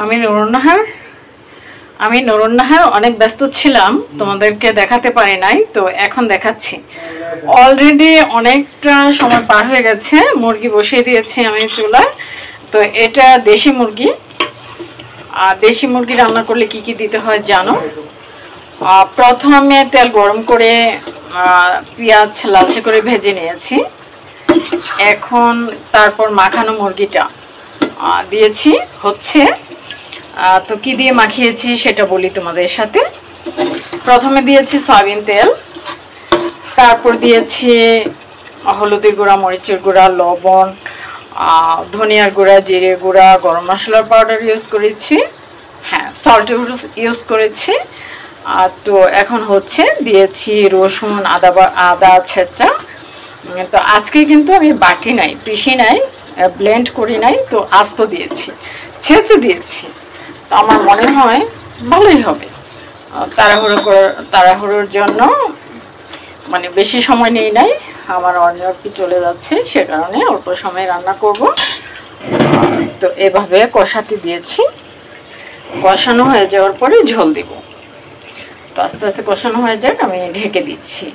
আমি নুরুন্নাহার অনেক ব্যস্ত ছিলাম, তোমাদেরকে দেখাতে পারি নাই, তো এখন দেখাচ্ছি। অলরেডি অনেকটা সময় পার হয়ে গেছে, মুরগি বসিয়ে দিয়েছি আমি চুলায়। তো এটা দেশি মুরগি। আর দেশি মুরগি রান্না করলে কি কি দিতে হয় জানো? প্রথমে তেল গরম করে পেঁয়াজ লালচে করে ভেজে নিয়েছি। এখন তারপর মাখানো মুরগিটা দিয়েছি হচ্ছে। তো কি দিয়ে মাখিয়েছি সেটা বলি তোমাদের সাথে। প্রথমে দিয়েছি সয়াবিন তেল, তারপর দিয়েছি হলুদের গুঁড়া, মরিচের গুঁড়া, লবণ, ধনিয়ার গুঁড়া, জিরে গুঁড়া, গরম মশলার পাউডার ইউজ করেছি, হ্যাঁ সল্ট ইউজ করেছি। তো এখন হচ্ছে দিয়েছি রসুন, আদা ছেঁচা। তো আজকে কিন্তু আমি বাটি নাই, পিষি নাই, ব্লেন্ড করি নাই, তো আস্ত দিয়েছি, ছেঁচে দিয়েছি। তো আমার মনে হয় ভালোই হবে। তাড়াহুড়োর জন্য মানে বেশি সময় নেই নাই, আমার অর্ডারটি চলে যাচ্ছে, সে কারণে অল্প সময় রান্না করব। তো এভাবে কষাতে দিয়েছি। কষানো হয়ে যাওয়ার পরে ঝোল দিব। তো আস্তে আস্তে কষানো হয়ে যাক, আমি ঢেকে দিচ্ছি।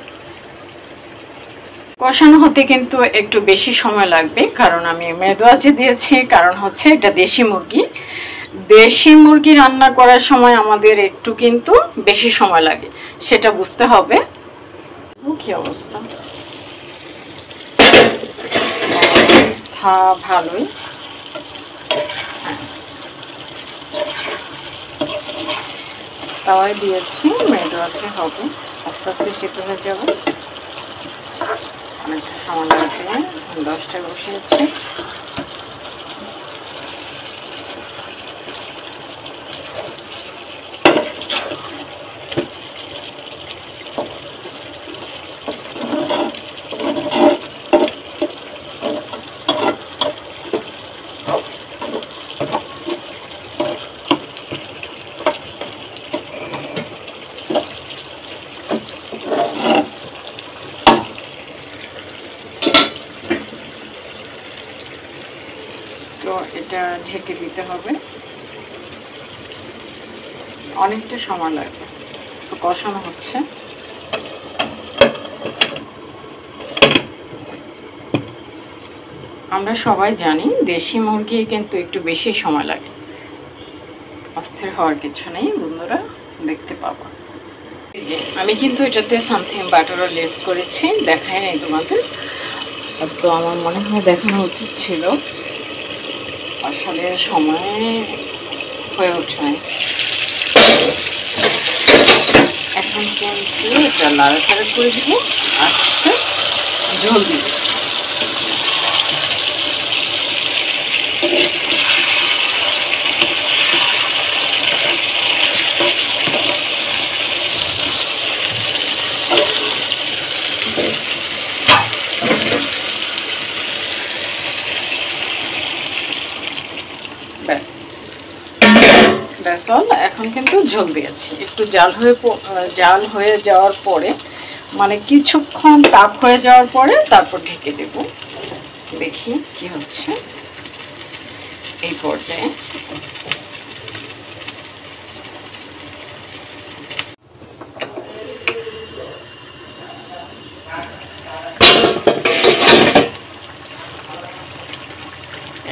কষানো হতে কিন্তু একটু বেশি সময় লাগবে, কারণ আমি মেদো আঁচে দিয়েছি। কারণ হচ্ছে এটা দেশি মুরগি। দেশি মুরগি রান্না করার সময় আমাদের একটু কিন্তু বেশি সময় লাগে, সেটা বুঝতে হবে। কি অবস্থা? অবস্থা ভালোই। তাওয়ায় দিয়েছি, মেদো আছে, হবে আস্তে আস্তে সিদ্ধ হয়ে যাবে। অনেকটা সময় লাগবে। 10টায় বসিয়েছি। তো এটা ঢেকে দিতে হবে, অনেকটা সময় লাগবে। তো কষানো হচ্ছে। আমরা সবাই জানি দেশি মুরগি কিন্তু একটু বেশি সময় লাগে। অস্থির হওয়ার কিছু নেই বন্ধুরা, দেখতে পাবো। যে আমি কিন্তু এটাতে সামথিং বাটারও লেস করেছি, দেখাই নাই তোমাদের। তো আমার মনে হয় দেখানো উচিত ছিল, আসলে সময় হয়ে ওঠে নাই। এখন কিন্তু এটা নাড়াচাড়া করে দিব, আর হচ্ছে ঝোল দিব। এখন কিন্তু ঝোল দিয়েছি, একটু জাল হয়ে যাওয়ার পরে, মানে কিছুক্ষণ তাপ হয়ে যাওয়ার পরে তারপর ঢেকে দেব। দেখি কি হচ্ছে এই পর্যায়ে।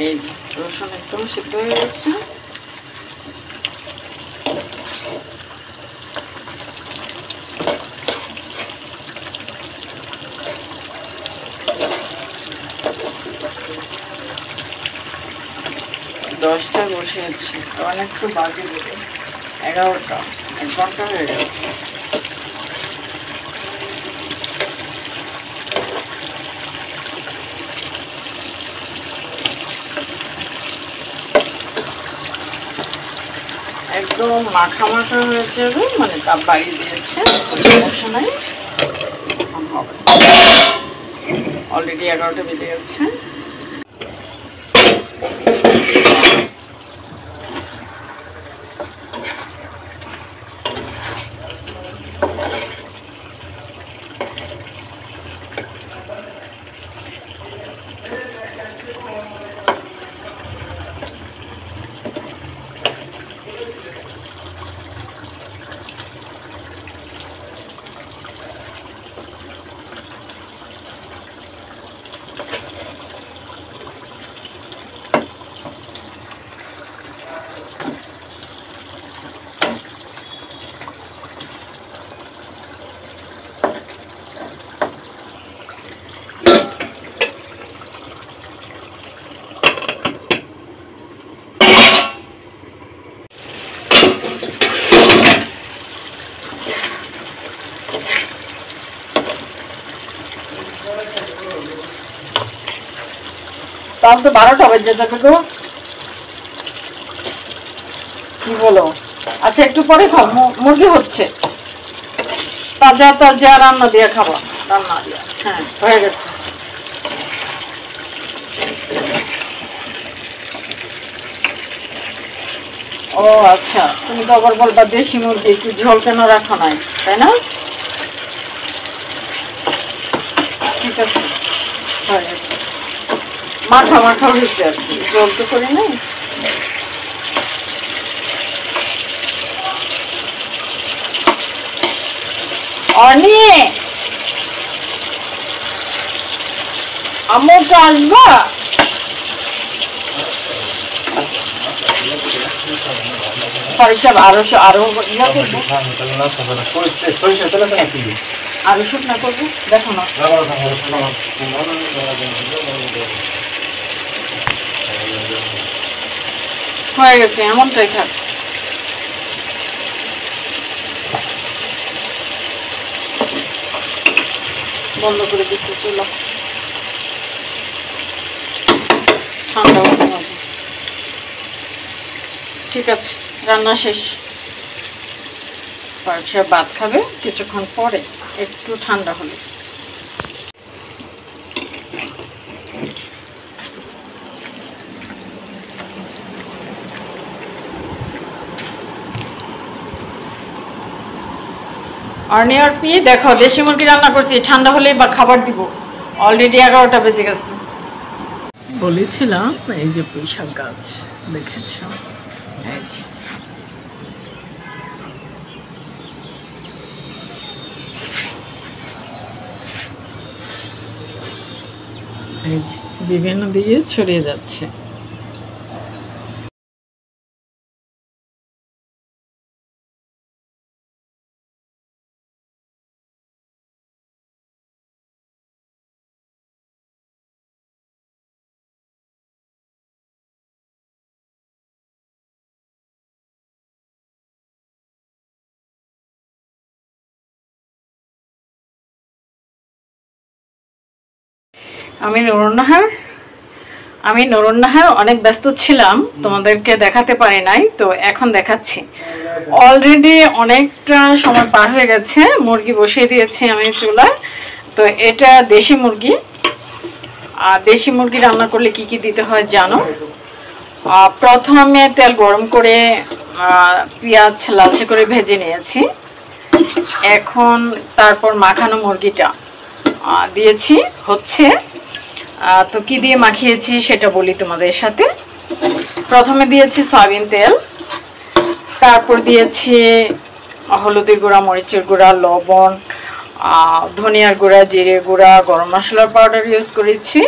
এই যে রসুন একদম সিদ্ধ হয়ে গেছে। দশটায় বসিয়েছি, কারণ একটু বাকি দেবে। 11টা, 1 ঘন্টা হয়ে গেছে। একদম মাখা মাখা হয়ে যাবে, মানে তাপ বাড়িয়ে দিয়েছে, সমস্যা নাই, হবে। অলরেডি 11টা বেজে গেছে। তাহলে তো 12টা বেজে যাবে গো। কি বলো? আচ্ছা একটু পরে খাও, মুরগি হচ্ছে, তাজা তাজা রান্না দিয়ে খাবো, রান্না দিয়ে। হ্যাঁ হয়ে গেছে। ও আচ্ছা, তুমি তো আবার বলবা দেশি মুরগি একটু ঝোল কেন রাখো নাই, তাই না? ঠিক আছে, হয়ে গেছে। মাখা মাখা হয়েছে আর কি, ঝোল তো করি নাই। অনি, আম্মু তো আসবা? পরীক্ষা আরো আরো ইয়া করবো, আরো শুকনা করবো, দেখো না। হয়ে গেছে, এমনটাই থাক। বন্ধ করে দিচ্ছি চুলা, ঠান্ডা হতে হবে। ঠিক আছে, রান্না শেষ। সে ভাত খাবে কিছুক্ষণ পরে, একটু ঠান্ডা হলে। অর্নি আর পি দেখো, দেশি মুরগি রান্না করছি, ঠান্ডা হলেই বা খাবার দিব। অলরেডি 11টা বেজে গেছে। বলেছিলাম এই যে পুঁইশাক গাছ দেখেছ, এই যে এই যে বিভিন্ন দিকে ছড়িয়ে যাচ্ছে। আমি নুরুন্নাহার অনেক ব্যস্ত ছিলাম, তোমাদেরকে দেখাতে পারি নাই, তো এখন দেখাচ্ছি। অলরেডি অনেকটা সময় পার হয়ে গেছে, মুরগি বসিয়ে দিয়েছি আমি চুলায়। তো এটা দেশি মুরগি। আর দেশি মুরগি রান্না করলে কি কি দিতে হয় জানো? প্রথমে তেল গরম করে পেঁয়াজ লালচে করে ভেজে নিয়েছি। এখন তারপর মাখানো মুরগিটা দিয়েছি হচ্ছে। তো কি দিয়ে মাখিয়েছি সেটা বলি তোমাদের সাথে। প্রথমে দিয়েছি সয়াবিন তেল, তারপর দিয়েছি হলুদের গুঁড়া, মরিচের গুঁড়া, লবণ, ধনিয়ার গুঁড়া, জিরে গুঁড়া, গরম মশলার পাউডার ইউজ করেছি,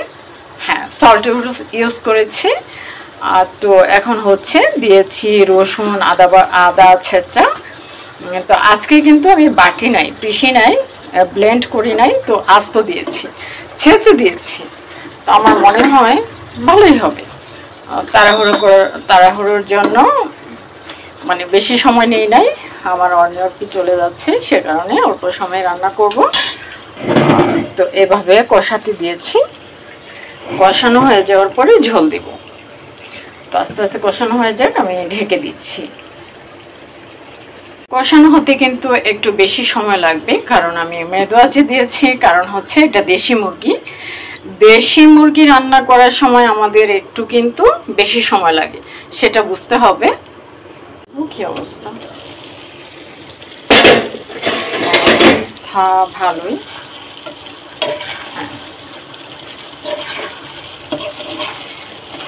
হ্যাঁ সল্ট ইউজ করেছি। তো এখন হচ্ছে দিয়েছি রসুন, আদা ছেঁচা। তো আজকে কিন্তু আমি বাটি নাই, পিষি নাই, ব্লেন্ড করি নাই, তো আস্ত দিয়েছি, ছেঁচে দিয়েছি। তো আমার মনে হয় ভালোই হবে। তাড়াহুড়োর জন্য মানে বেশি সময় নেই নাই, আমার অর্ডারটি চলে যাচ্ছে, সে কারণে অল্প সময় রান্না করব। তো এভাবে কষাতে দিয়েছি, কষানো হয়ে যাওয়ার পরে ঝোল দিব। তো আস্তে আস্তে কষানো হয়ে যাক, আমি ঢেকে দিচ্ছি। কষানো হতে কিন্তু একটু বেশি সময় লাগবে, কারণ আমি মেদো আঁচে দিয়েছি, কারণ হচ্ছে এটা দেশি মুরগি। দেশি মুরগি রান্না করার সময় আমাদের একটু কিন্তু বেশি সময় লাগে, সেটা বুঝতে হবে। কি অবস্থা? অবস্থা ভালোই।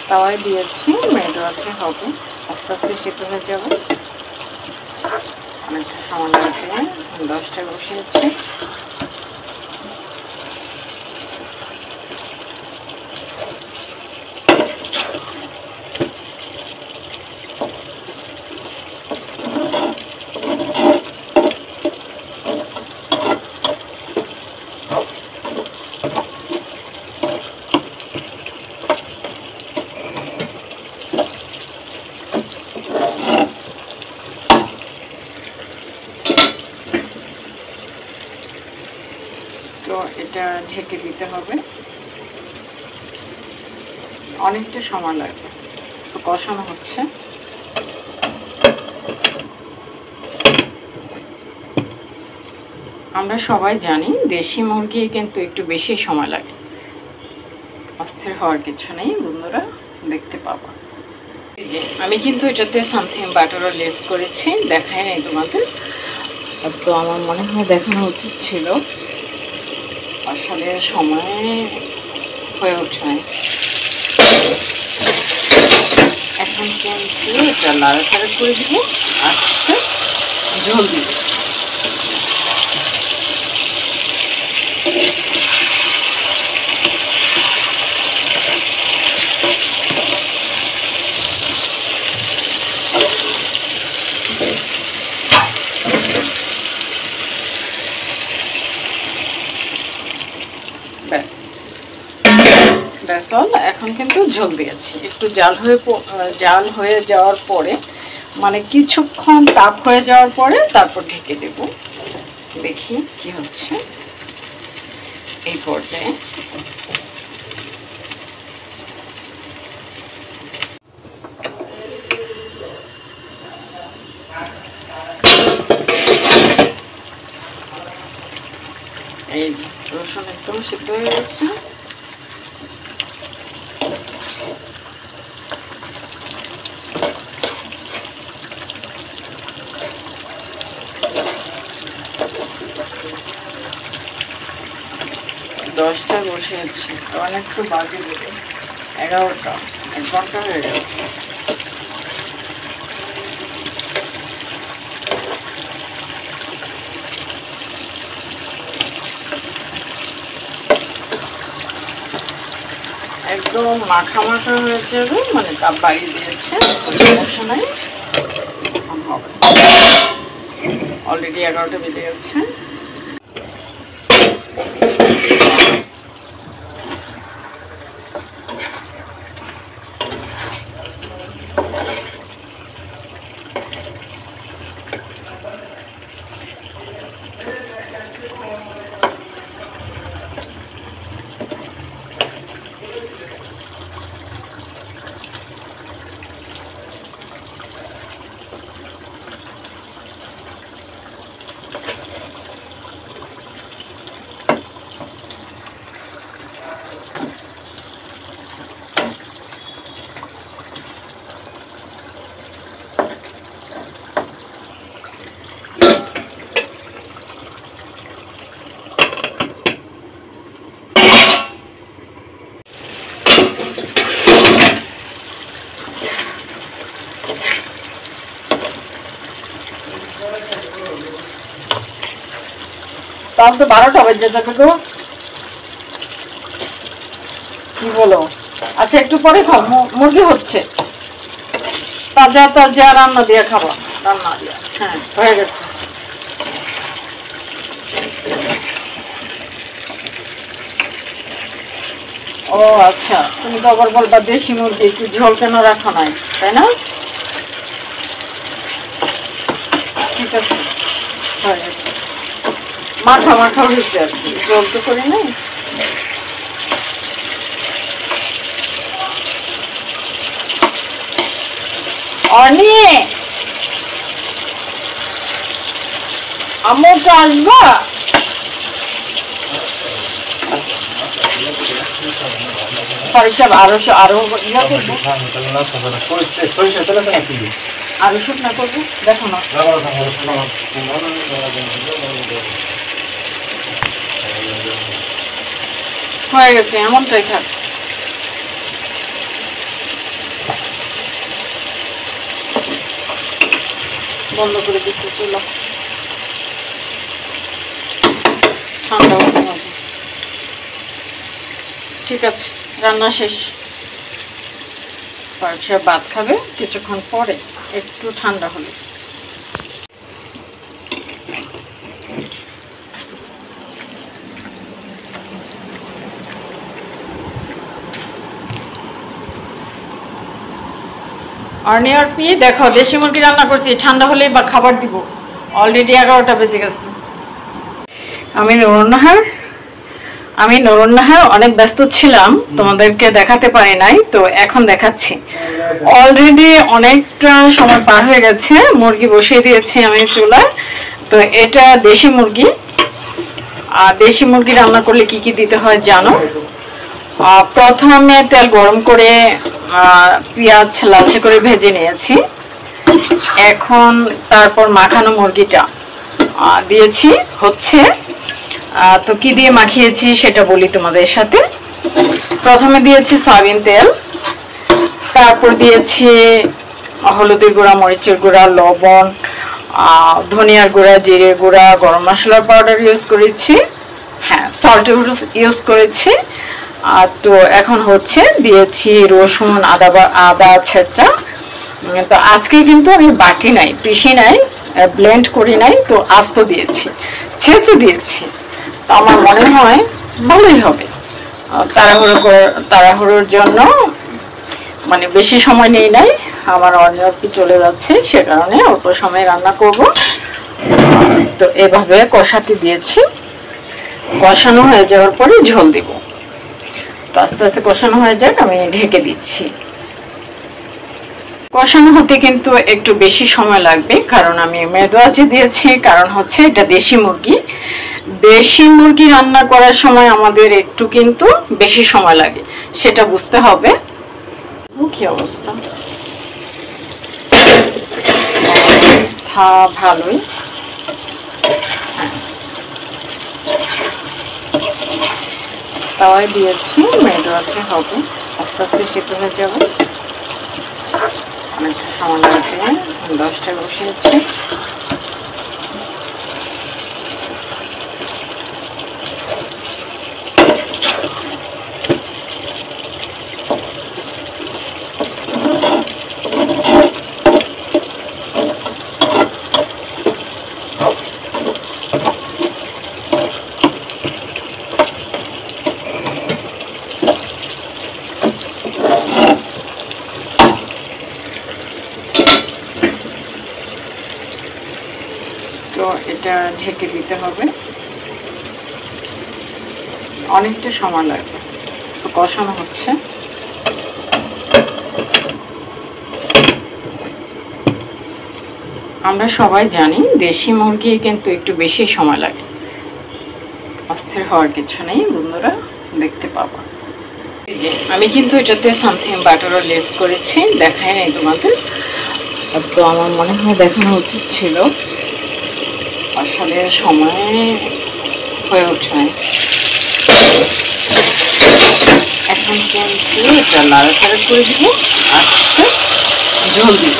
তাওয়ায় দিয়েছি, মেদো আছে, হবে আস্তে আস্তে সিদ্ধ হয়ে যাবে। অনেকটা সময় লাগবে, 10টায় বসিয়েছি। তো এটা ঢেকে দিতে হবে। অনেকটা সময় লাগবে। তো কষানো হচ্ছে। আমরা সবাই জানি দেশি মুরগি কিন্তু একটু বেশি সময় লাগে, অস্থির হওয়ার কিছু নেই বন্ধুরা, দেখতে পাবো। এই যে আমি কিন্তু এটাতে সামথিং বাটারও লেস করেছি, দেখাই নাই তোমাদের, তো আমার মনে হয় দেখানো উচিত ছিল, আসলে সময় হয়ে ওঠে নাই। এখন কিন্তু এটা নাড়াচাড়া করে দিব আর হচ্ছে ঝোল দিব। এখন কিন্তু ঝোল দিয়েছি, একটু জাল হয়ে যাওয়ার পরে, মানে কিছুক্ষণ তাপ হয়ে যাওয়ার পরে তারপর ঢেকে দেব। দেখি কি হচ্ছে এই পর্যায়ে। এই যে রসুন একদম সিদ্ধ হয়ে গেছে। দশটা বসিয়েছি, তখন একটু বাকি দেবে, 11টা, 1 ঘন্টা হয়ে গেছে। একদম মাখা মাখা হয়ে যাবে, মানে তাপ বাড়িয়ে দিয়েছে, সমস্যা নাই, হবে। অলরেডি 11টা বেজে গেছে। তাহলে তো 12টা বেজে যাবে গো, কি বলো? আচ্ছা একটু পরে খাও, মুরগি হচ্ছে, তাজা তাজা রান্না দিয়ে খাবা, রান্না দিয়ে। হ্যাঁ হয়ে গেছে। ও আচ্ছা, তুমি তো আবার বলবা দেশি মুরগি একটু ঝোল কেন রাখো নাই, তাই না? ঠিক আছে, হয়ে গেছে, মাখা মাখা হয়েছে আর কি, ঝোল তো করি নাই। অনি আম্মু তো আসবা? আরো ইয়া করবো, আরো শুকনা করবো, দেখো না হয়ে গেছে, এমনটাই থাক। বন্ধ করে দিচ্ছি চুলা, ঠান্ডা হতে হবে। ঠিক আছে, রান্না শেষ। সে ভাত খাবে কিছুক্ষণ পরে, একটু ঠান্ডা হলে। আর পি দেখো, দেশি মুরগি রান্না করছি, ঠান্ডা হলেই বা খাবার দিব। অলরেডি 11টা বেজে গেছে। আমি রোনাহার আমি নুরুন্নাহার অনেক ব্যস্ত ছিলাম, তোমাদেরকে দেখাতে পারি নাই, তো এখন দেখাচ্ছি। অলরেডি অনেকটা সময় পার হয়ে গেছে, মুরগি বসিয়ে দিয়েছি আমি চুলায়। তো এটা দেশি মুরগি। আর দেশি মুরগি রান্না করলে কি কি দিতে হয় জানো? প্রথমে তেল গরম করে পেঁয়াজ লালচে করে ভেজে নিয়েছি। এখন তারপর মাখানো মুরগিটা দিয়েছি হচ্ছে। তো কি দিয়ে মাখিয়েছি সেটা বলি তোমাদের সাথে। প্রথমে দিয়েছি সয়াবিন তেল, তারপর দিয়েছি হলুদের গুঁড়া, মরিচের গুঁড়া, লবণ, ধনিয়ার গুঁড়া, জিরে গুঁড়া, গরম মশলার পাউডার ইউজ করেছি, হ্যাঁ সল্ট ইউজ করেছি। তো এখন হচ্ছে দিয়েছি রসুন, আদা ছেঁচা। তো আজকে কিন্তু আমি বাটি নাই, পিষি নাই, ব্লেন্ড করি নাই, তো আস্ত দিয়েছি, ছেঁচে দিয়েছি। তো আমার মনে হয় ভালোই হবে। তাড়াহুড়োর জন্য মানে বেশি সময় নেই নাই, আমার অনেক চলে যাচ্ছে, সে কারণে অল্প সময় রান্না করব। তো এভাবে কষাতে দিয়েছি। কষানো হয়ে যাওয়ার পরে ঝোল দিব। তো আস্তে আস্তে কষানো হয়ে যাক, আমি ঢেকে দিচ্ছি। কষানো হতে কিন্তু একটু বেশি সময় লাগবে, কারণ আমি মেদো আঁচে দিয়েছি। কারণ হচ্ছে এটা দেশি মুরগি। দেশি মুরগি রান্না করার সময় আমাদের একটু কিন্তু বেশি সময় লাগে, সেটা বুঝতে হবে। কি অবস্থা? অবস্থা ভালোই। তাওয়ায় দিয়েছি, মেদো আছে, হবে আস্তে আস্তে সিদ্ধ হয়ে যাবে। অনেকটা সময় লাগবে, 10টা বসিয়েছি। তো এটা ঢেকে দিতে হবে, অনেকটা সময় লাগবে। তো কষানো হচ্ছে। আমরা সবাই জানি দেশি মুরগি কিন্তু একটু বেশি সময় লাগে। অস্থির হওয়ার কিছু নেই বন্ধুরা, দেখতে পাবো। আমি কিন্তু এটাতে সামথিং বাটারও লেস করেছি, দেখাই নাই তোমাদের। তো আমার মনে হয় দেখানো উচিত ছিল, আসলে সময় হয়ে ওঠে। এখন কিন্তু এটা নাড়াচাড়া করে দিব, আর হচ্ছে ঝোল দিব।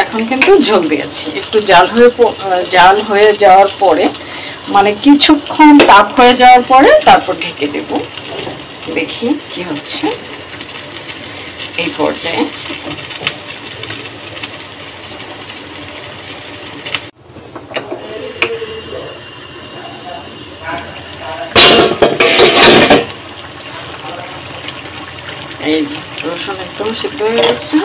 এখন কিন্তু ঝোল দিয়েছি, একটু জাল হয়ে যাওয়ার পরে, মানে কিছুক্ষণ তাপ হয়ে যাওয়ার পরে তারপর ঢেকে দেব। দেখি কি হচ্ছে এই পর্যায়ে। এই যে রসুন একদম সিদ্ধ হয়ে গেছে।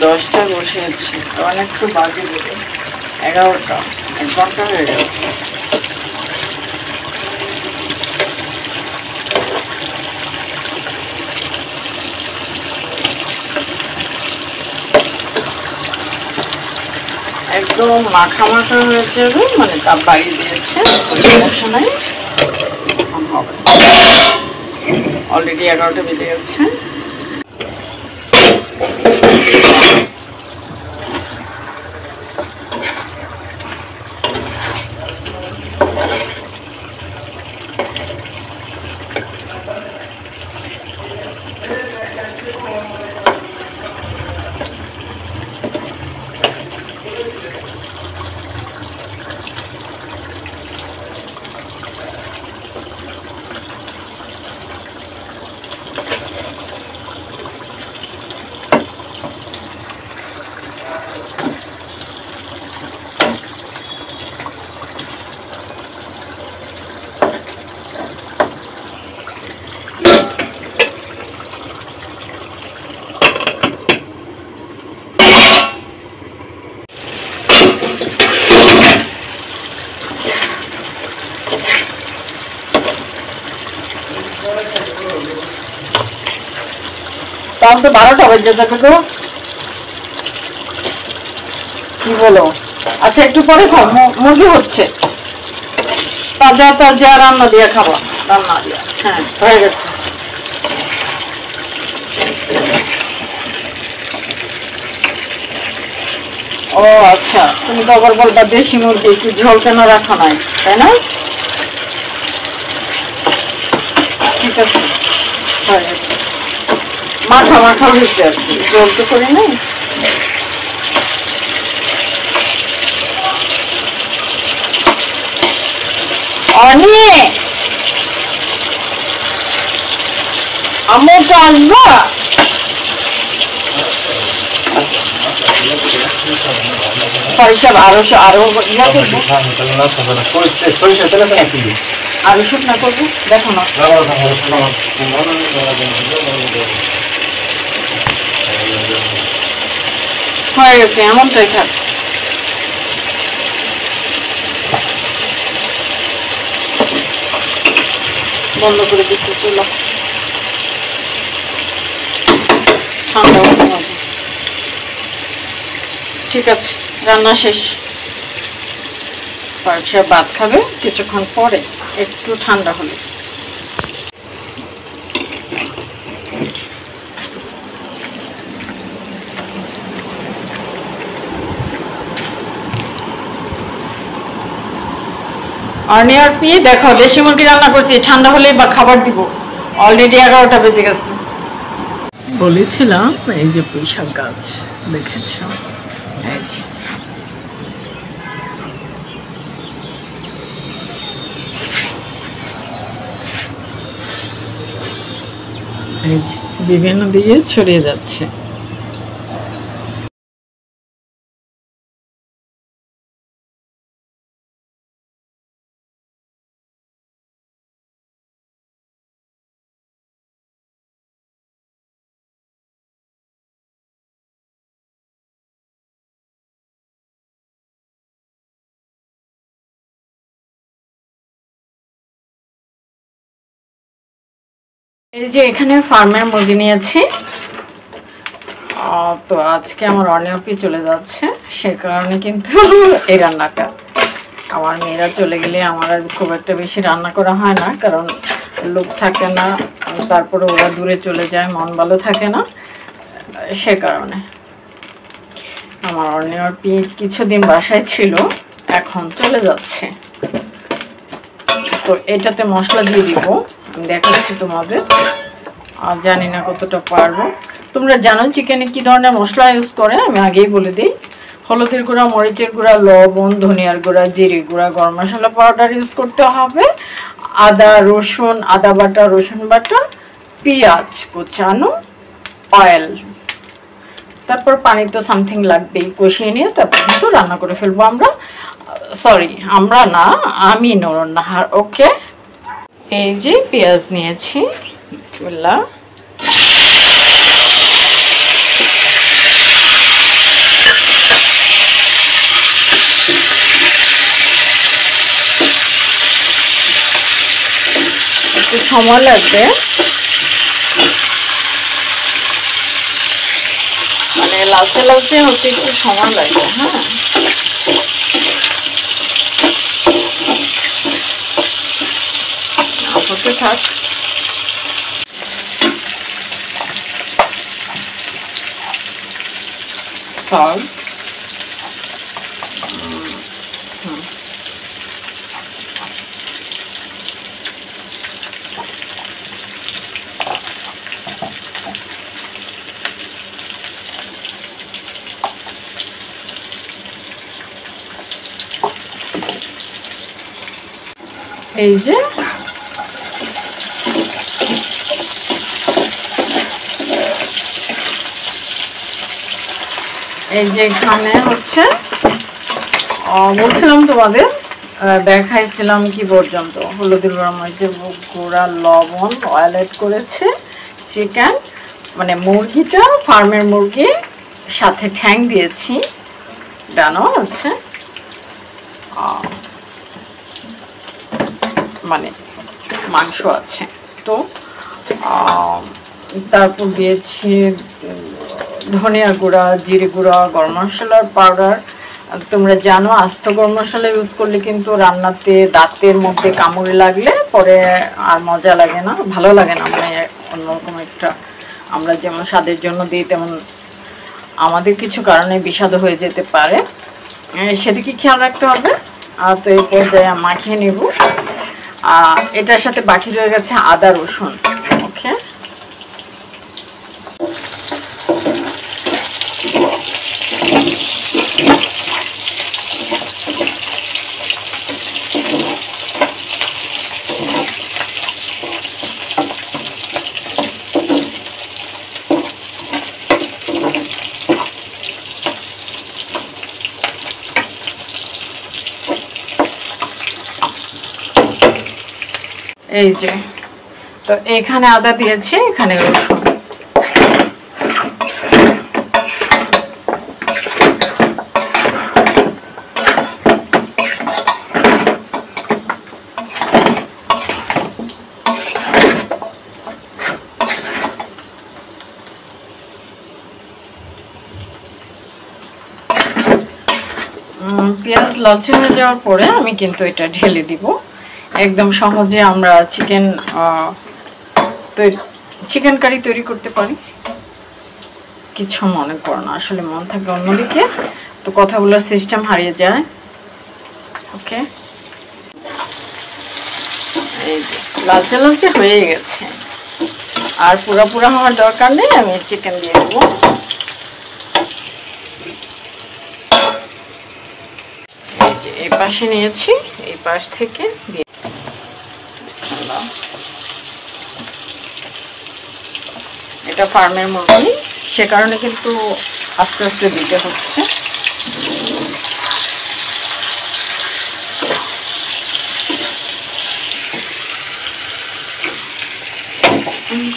দশটা বসিয়েছি, অনেকটু বাকি দেবে, 11টা, 1 ঘন্টা হয়ে গেছে। একদম মাখা মাখা হয়ে যাবে, মানে তাপ বাড়িয়ে দিয়েছে, সমস্যা নাই, হবে। অলরেডি 11টা বেজে গেছে। তখন তো 12টা বেজে যাবে গো। কি বলো? আচ্ছা একটু পরে খাও, মুরগি হচ্ছে, তাজা তাজা রান্না দিয়ে খাবো, রান্না দিয়ে। হ্যাঁ হয়ে গেছে। ও আচ্ছা, তুমি তো আবার বলবা দেশি মুরগি একটু ঝোল কেন রাখা নাই, তাই না? ঠিক আছে, হয়ে গেছে। মাখা মাখা হয়েছে আর কি, ঝোল তো করি নাই। অনি আম্মু তো আসবা? সরিষা আরো ইয়া করবো, আরো শুকনা করবো, দেখো না। হয়ে গেছে, এমনটাই থাক। বন্ধ করে দিচ্ছি চুলা, ঠান্ডা হতে হবে। ঠিক আছে, রান্না শেষ। সে ভাত খাবে কিছুক্ষণ পরে, একটু ঠান্ডা হলে। আর পিয়ে দেখো, দেশি মুরগি রান্না করছি, ঠান্ডা হলেই বা খাবার দিব। অলরেডি 11টা বেজে গেছে। বলেছিলাম এই যে পুঁইশাক গাছ দেখেছ, এই যে বিভিন্ন দিকে ছড়িয়ে যাচ্ছে। এই যে এখানে ফার্মের মুরগি নিয়েছি, তো আজকে আমার অনিয়পি চলে যাচ্ছে, সে কারণে কিন্তু এই রান্নাটা। আমার মেয়েরা চলে গেলে আমার আর খুব একটা বেশি রান্না করা হয় না, কারণ লোক থাকে না, তারপরে ওরা দূরে চলে যায়, মন ভালো থাকে না, সে কারণে। আমার অনিয়পি কিছুদিন বাসায় ছিল, এখন চলে যাচ্ছে। তো এটাতে মশলা দিয়ে দিব, আমি দেখাচ্ছি তোমাদের, আর জানি না কতটা পারবো। তোমরা জানো চিকেনে কি ধরনের মশলা ইউজ করে, আমি আগেই বলে দিই। হলুদের গুঁড়া, মরিচের গুঁড়া, লবণ, ধনিয়ার গুঁড়া, জিরে গুঁড়া, গরম মশলা পাউডার ইউজ করতে হবে, আদা রসুন, আদা বাটা, রসুন বাটা, পেঁয়াজ কোচানো, অয়েল, তারপর পানি তো সামথিং লাগবেই। কষিয়ে নিয়ে তারপর কিন্তু রান্না করে ফেলবো আমরা। সরি, আমরা না, আমি নূরুন্নাহার। ওকে, এই যে পেঁয়াজ নিয়েছি, বিসমিল্লাহ। একটু সময় লাগবে, মানে লালচে লালচে হতে একটু সময় লাগবে। হ্যাঁ, হতে থাক। সল্ট, এই যে এখানে হচ্ছে বলছিলাম তোমাদের, দেখাইছিলাম কি পর্যন্ত, হলুদের গুঁড়া, মরিচের গুঁড়া, লবণ, অয়েল এড করেছে, চিকেন মানে মুরগিটা ফার্মের মুরগি, সাথে ঠ্যাং দিয়েছি, ডানো আছে, মানে মাংস আছে। তো তারপর দিয়েছি ধনিয়া গুঁড়া, জিরে গুঁড়া, গরম মশলার পাউডার। তোমরা জানো আস্ত গরম মশলা ইউজ করলে কিন্তু রান্নাতে দাঁতের মধ্যে কামড়ে লাগলে পরে আর মজা লাগে না, ভালো লাগে না, মানে অন্যরকম একটা, আমরা যেমন স্বাদের জন্য দিই তেমন আমাদের কিছু কারণে বিষাদ হয়ে যেতে পারে, সেদিকে খেয়াল রাখতে হবে। তো এই পর্যায়ে মাখিয়ে নেব। এটার সাথে বাকি রয়ে গেছে আদা রসুন। ওকে, এই যে তো এখানে আদা দিয়েছি, এখানে রসুন। পেঁয়াজ লালচে হয়ে যাওয়ার পরে আমি কিন্তু এটা ঢেলে দিব। একদম সহজে আমরা চিকেন কারি তৈরি করতে পারি। কিছু মনে করো না, আসলে মন থাকে অন্যদিকে, তো কথা বলার সিস্টেম হারিয়ে যায়। ওকে, এই যে লালচে লালচে হয়ে গেছে, আর পুরা হওয়ার দরকার নেই। আমি চিকেন দিয়ে দেবো। এই পাশে নিয়েছি, এই পাশ থেকে দিয়ে এটা ফার্মের মুরগি, সে কারণে কিন্তু আস্তে আস্তে দিতে হচ্ছে।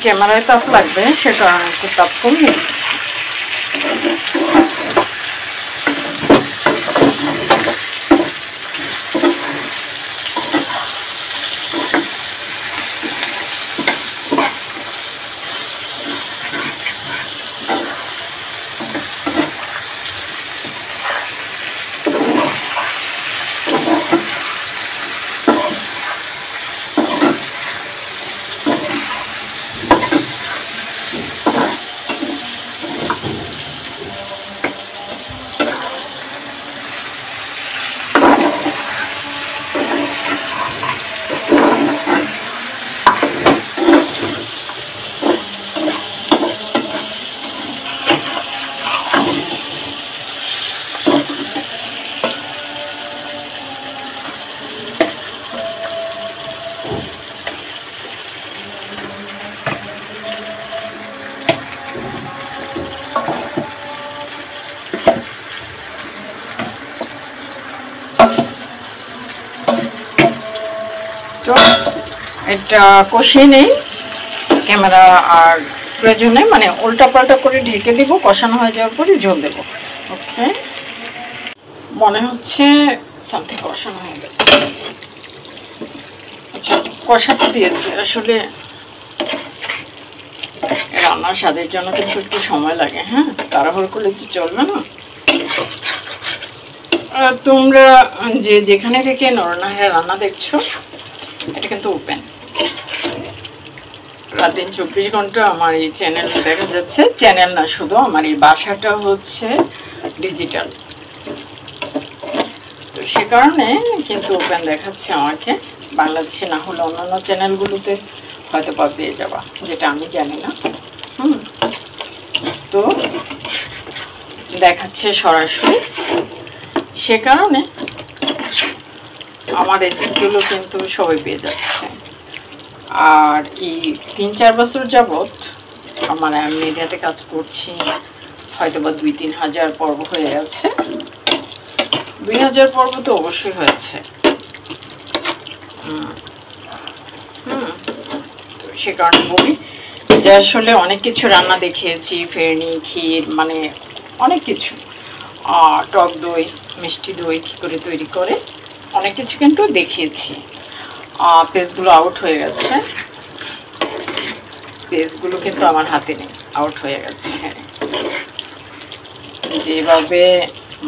ক্যামেরায় তাপ লাগবে, সে কারণে একটু তাপ কমিয়ে এটা কষিয়ে নেই ক্যামেরা আর প্রয়োজনে, মানে উল্টা পাল্টা করে ঢেকে দিব। কষানো হয়ে যাওয়ার পরে ঝোল দেব। ওকে, মনে হচ্ছে সামথিং কষানো হয়ে গেছে। আচ্ছা, কষাতে দিয়েছি, আসলে রান্নার স্বাদের জন্য কিন্তু একটু সময় লাগে। হ্যাঁ, তাড়াহুড়ো করলে তো চলবে না। তোমরা যে যেখানে থেকে নরনাহের রান্না দেখছো, এটা কিন্তু ওপেন, রাত দিন 24 ঘন্টা আমার এই চ্যানেল দেখা যাচ্ছে। চ্যানেল না, শুধু আমার এই বাসাটা হচ্ছে ডিজিটাল, তো সে কারণে কিন্তু ওপেন দেখাচ্ছে আমাকে। বাংলাদেশে না হলে অন্যান্য চ্যানেলগুলোতে হয়তো বা পেয়ে যাবা, যেটা আমি জানি না। তো দেখাচ্ছে সরাসরি, সে কারণে আমার রেসিপিগুলো কিন্তু সবাই পেয়ে যাচ্ছে। আর এই 3-4 বছর যাবৎ মানে আমি মিডিয়াতে কাজ করছি, হয়তো বা 2-3 হাজার পর্ব হয়ে গেছে। 2000 পর্ব তো অবশ্যই হয়েছে। তো সে কারণে বলি যে আসলে অনেক কিছু রান্না দেখিয়েছি, ফেরনি, ক্ষীর, মানে অনেক কিছু, টক দই, মিষ্টি দই কী করে তৈরি করে, অনেক কিছু কিন্তু দেখিয়েছি। পেজগুলো আউট হয়ে গেছে। পেজগুলো কিন্তু আমার হাতে নেই, আউট হয়ে গেছে। যেভাবে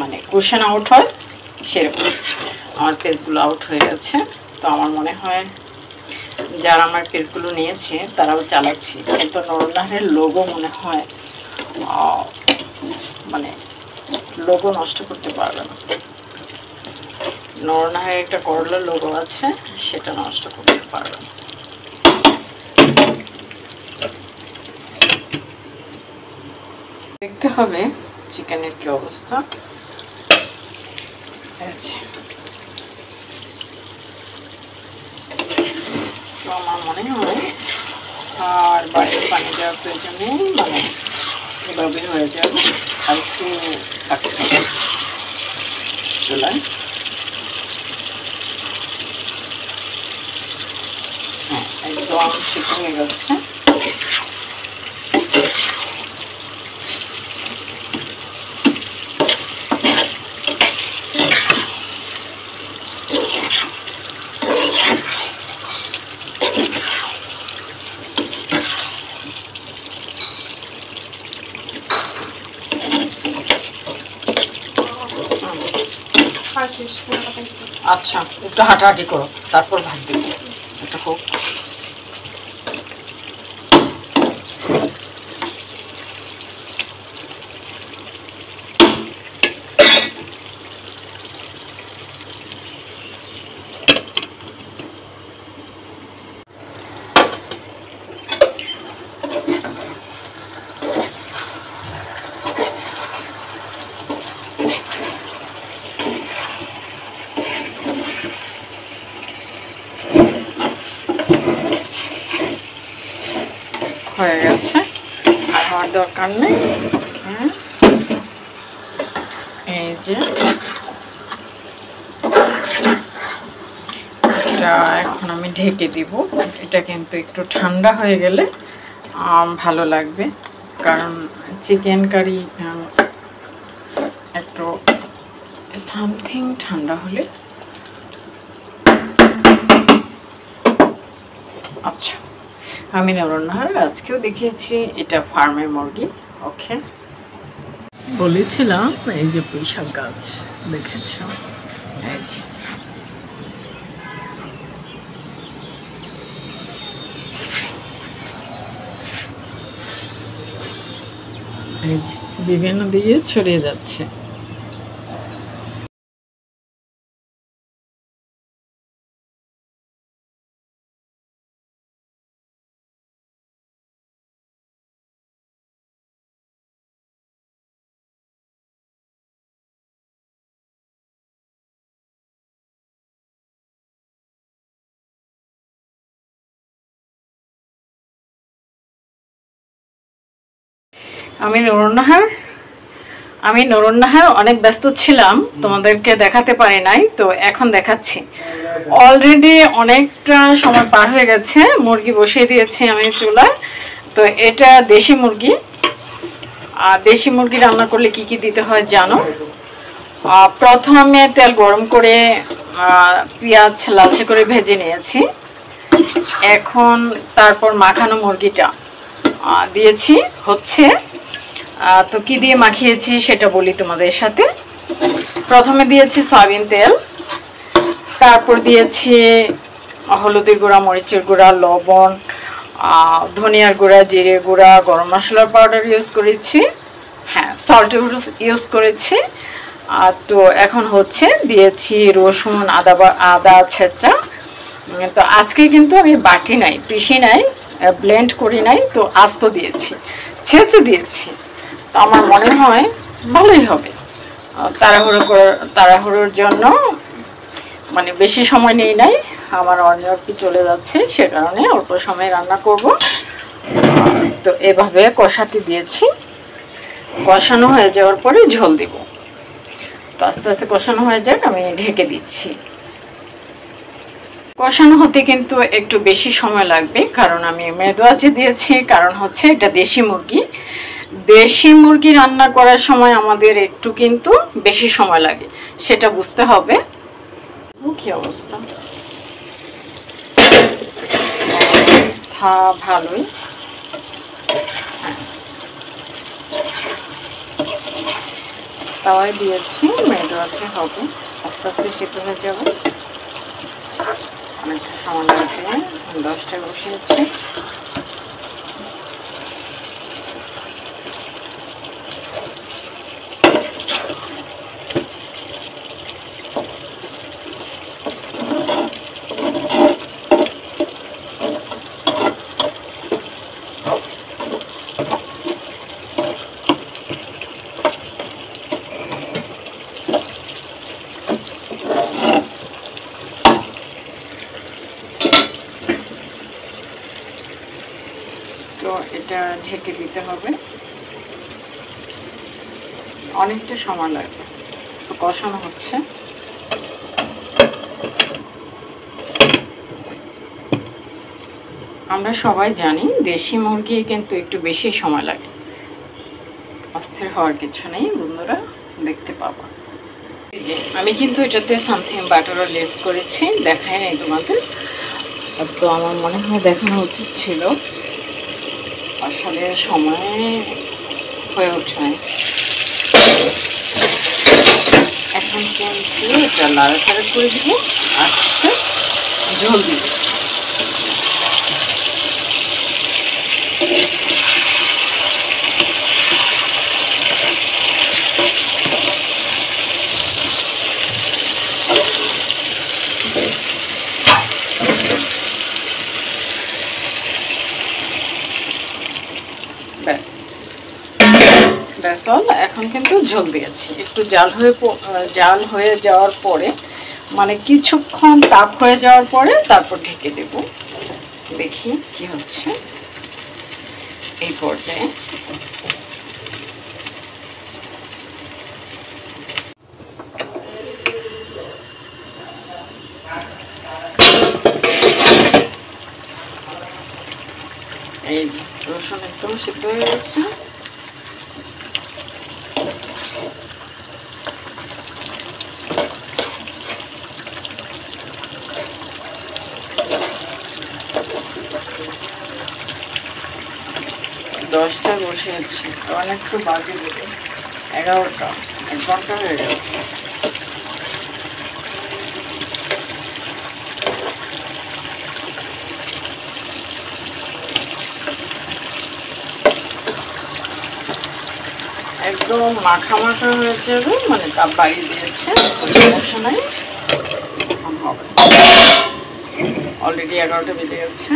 মানে কোশ্চেন আউট হয় সেরকম আমার পেজগুলো আউট হয়ে গেছে। তো আমার মনে হয় যারা আমার পেজগুলো নিয়েছে তারাও চালাচ্ছে, কিন্তু নরনাহের লোগো মনে হয় মানে লোগো নষ্ট করতে পারবে না। নরনাহের একটা করলার লোগো আছে, সেটা নষ্ট করতে পারবে না। দেখতে হবে চিকেনের কি অবস্থা। তো আমার মনে হয় আর বাইরে পানি দেওয়ার প্রয়োজনে মানে এভাবে হয়ে যাবে। আর একটু থাকতে হবে চুলায়। হ্যাঁ, একদম সিদ্ধ হয়ে যাচ্ছে। আচ্ছা, একটু হাঁটাহাঁটি করো, তারপর ভাত দেবো। এটা হোক। হয়ে গেছে, আর হওয়ার দরকার নেই। এই যে এটা এখন আমি ঢেকে দিব। এটা কিন্তু একটু ঠান্ডা হয়ে গেলে ভালো লাগবে, কারণ চিকেন কারি একটু সামথিং ঠান্ডা হলে। আচ্ছা, আমি নরনাহার আজকেও দেখিয়েছি, এটা ফার্মের মুরগি। ওকে, বলেছিলাম এই যে পুঁইশাক গাছ দেখেছ, এই যে বিভিন্ন দিকে ছড়িয়ে যাচ্ছে। আমি নরনাহার অনেক ব্যস্ত ছিলাম, তোমাদেরকে দেখাতে পারি নাই, তো এখন দেখাচ্ছি। অলরেডি অনেকটা সময় পার হয়ে গেছে, মুরগি বসিয়ে দিয়েছি আমি চুলায়। তো এটা দেশি মুরগি। আর দেশি মুরগি রান্না করলে কি কি দিতে হয় জানো? প্রথমে তেল গরম করে পেঁয়াজ লালচে করে ভেজে নিয়েছি। এখন তারপর মাখানো মুরগিটা দিয়েছি হচ্ছে। তো কি দিয়ে মাখিয়েছি সেটা বলি তোমাদের সাথে। প্রথমে দিয়েছি সয়াবিন তেল, তারপর দিয়েছি হলুদের গুঁড়া, মরিচের গুঁড়া, লবণ, ধনিয়ার গুঁড়া, জিরে গুঁড়া, গরম মশলার পাউডার ইউজ করেছি, হ্যাঁ সল্ট ইউজ করেছি। তো এখন হচ্ছে দিয়েছি রসুন, আদা ছেঁচা। তো আজকে কিন্তু আমি বাটি নাই, পিষি নাই, ব্লেন্ড করি নাই, তো আস্ত দিয়েছি, ছেঁচে দিয়েছি। তো আমার মনে হয় ভালোই হবে। তাড়াহুড়োর জন্য মানে বেশি সময় নেই নাই, আমার অনেক চলে যাচ্ছে, সে কারণে অল্প সময় রান্না করব। তো এভাবে কষাতে দিয়েছি। কষানো হয়ে যাওয়ার পরে ঝোল দিব। তো আস্তে আস্তে কষানো হয়ে যাক, আমি ঢেকে দিচ্ছি। কষানো হতে কিন্তু একটু বেশি সময় লাগবে, কারণ আমি মেদো আঁচে দিয়েছি, কারণ হচ্ছে এটা দেশি মুরগি। দেশি মুরগি রান্না করার সময় আমাদের একটু কিন্তু বেশি সময় লাগে, সেটা বুঝতে হবে। কি অবস্থা? অবস্থা ভালোই। তাওয়ায় দিয়েছি, মেয়েরও আছে, হবে আস্তে আস্তে সিদ্ধ হয়ে যাবে। অনেকটা সময় লাগবে, 10টায় বসিয়েছি। তো এটা ঢেকে দিতে হবে, অনেকটা সময় লাগবে। তো কষানো হচ্ছে। আমরা সবাই জানি দেশি মুরগি কিন্তু একটু বেশি সময় লাগে, অস্থির হওয়ার কিছু নেই বন্ধুরা, দেখতে পাবো। আমি কিন্তু এটাতে সামথিং বাটারও লেস করেছি, দেখাই নাই তোমাদের, তো আমার মনে হয় দেখানো উচিত ছিল, আসলে সময় হয়ে ওঠে নাই। এখন কিন্তু এটা নাড়াচাড়া করে দিব, আর হচ্ছে ঝোল দিব। ব্যাস অল। এখন কিন্তু ঝোল দিয়েছি, একটু জাল হয়ে যাওয়ার পরে, মানে কিছুক্ষণ তাপ হয়ে যাওয়ার পরে তারপর ঢেকে দেব। দেখি কি হচ্ছে এই পর্যায়ে। এই রসুন একদম সিদ্ধ হয়ে গেছে। দশটা বসিয়েছি, অনেকটু বাকি দেবে, 11টা, 1 ঘন্টা হয়ে গেছে। একদম মাখা মাখা হয়ে যাবে, মানে তাপ বাড়িয়ে দিয়েছে, সমস্যা নাই, হবে। অলরেডি 11টা বেজে গেছে।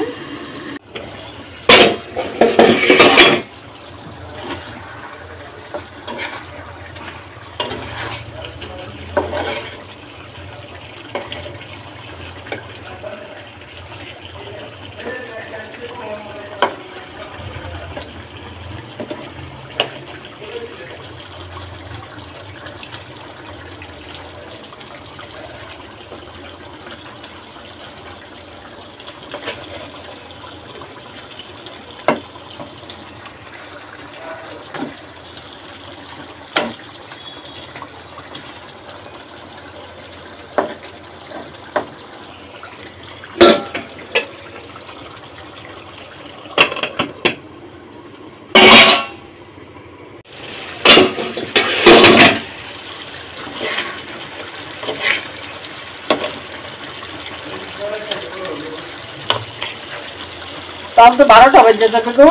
তাহলে তো 12টা বেজে যাবে গো,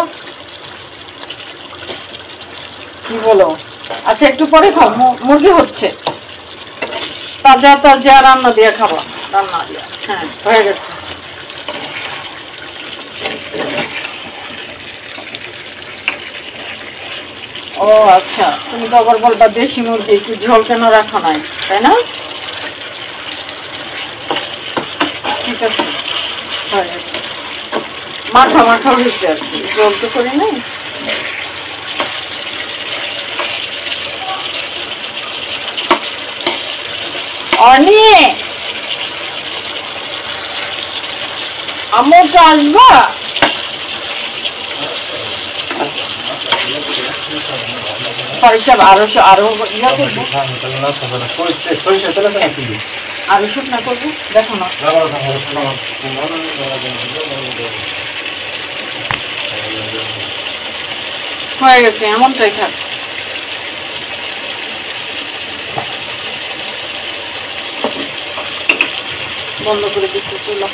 কি বলো? আচ্ছা একটু পরে খাও, মুরগি হচ্ছে, তাজা তাজা রান্না দিয়ে খাবো, রান্না দিয়ে। হ্যাঁ হয়ে গেছে। ও আচ্ছা, তুমি তো আবার বলবা দেশি মুরগি একটু ঝোল কেন রাখা নাই, তাই না? ঠিক আছে, হয়ে গেছে, মাখা মাখা হয়েছে আর কি, ঝোল তো করি নাই। অনি আম্মু তো আসবা, আরো ইয়া করবো, আরো শুকনা করবো, দেখো না হয়ে গেছে, এমনটাই থাক। বন্ধ করে দিচ্ছি চুলা,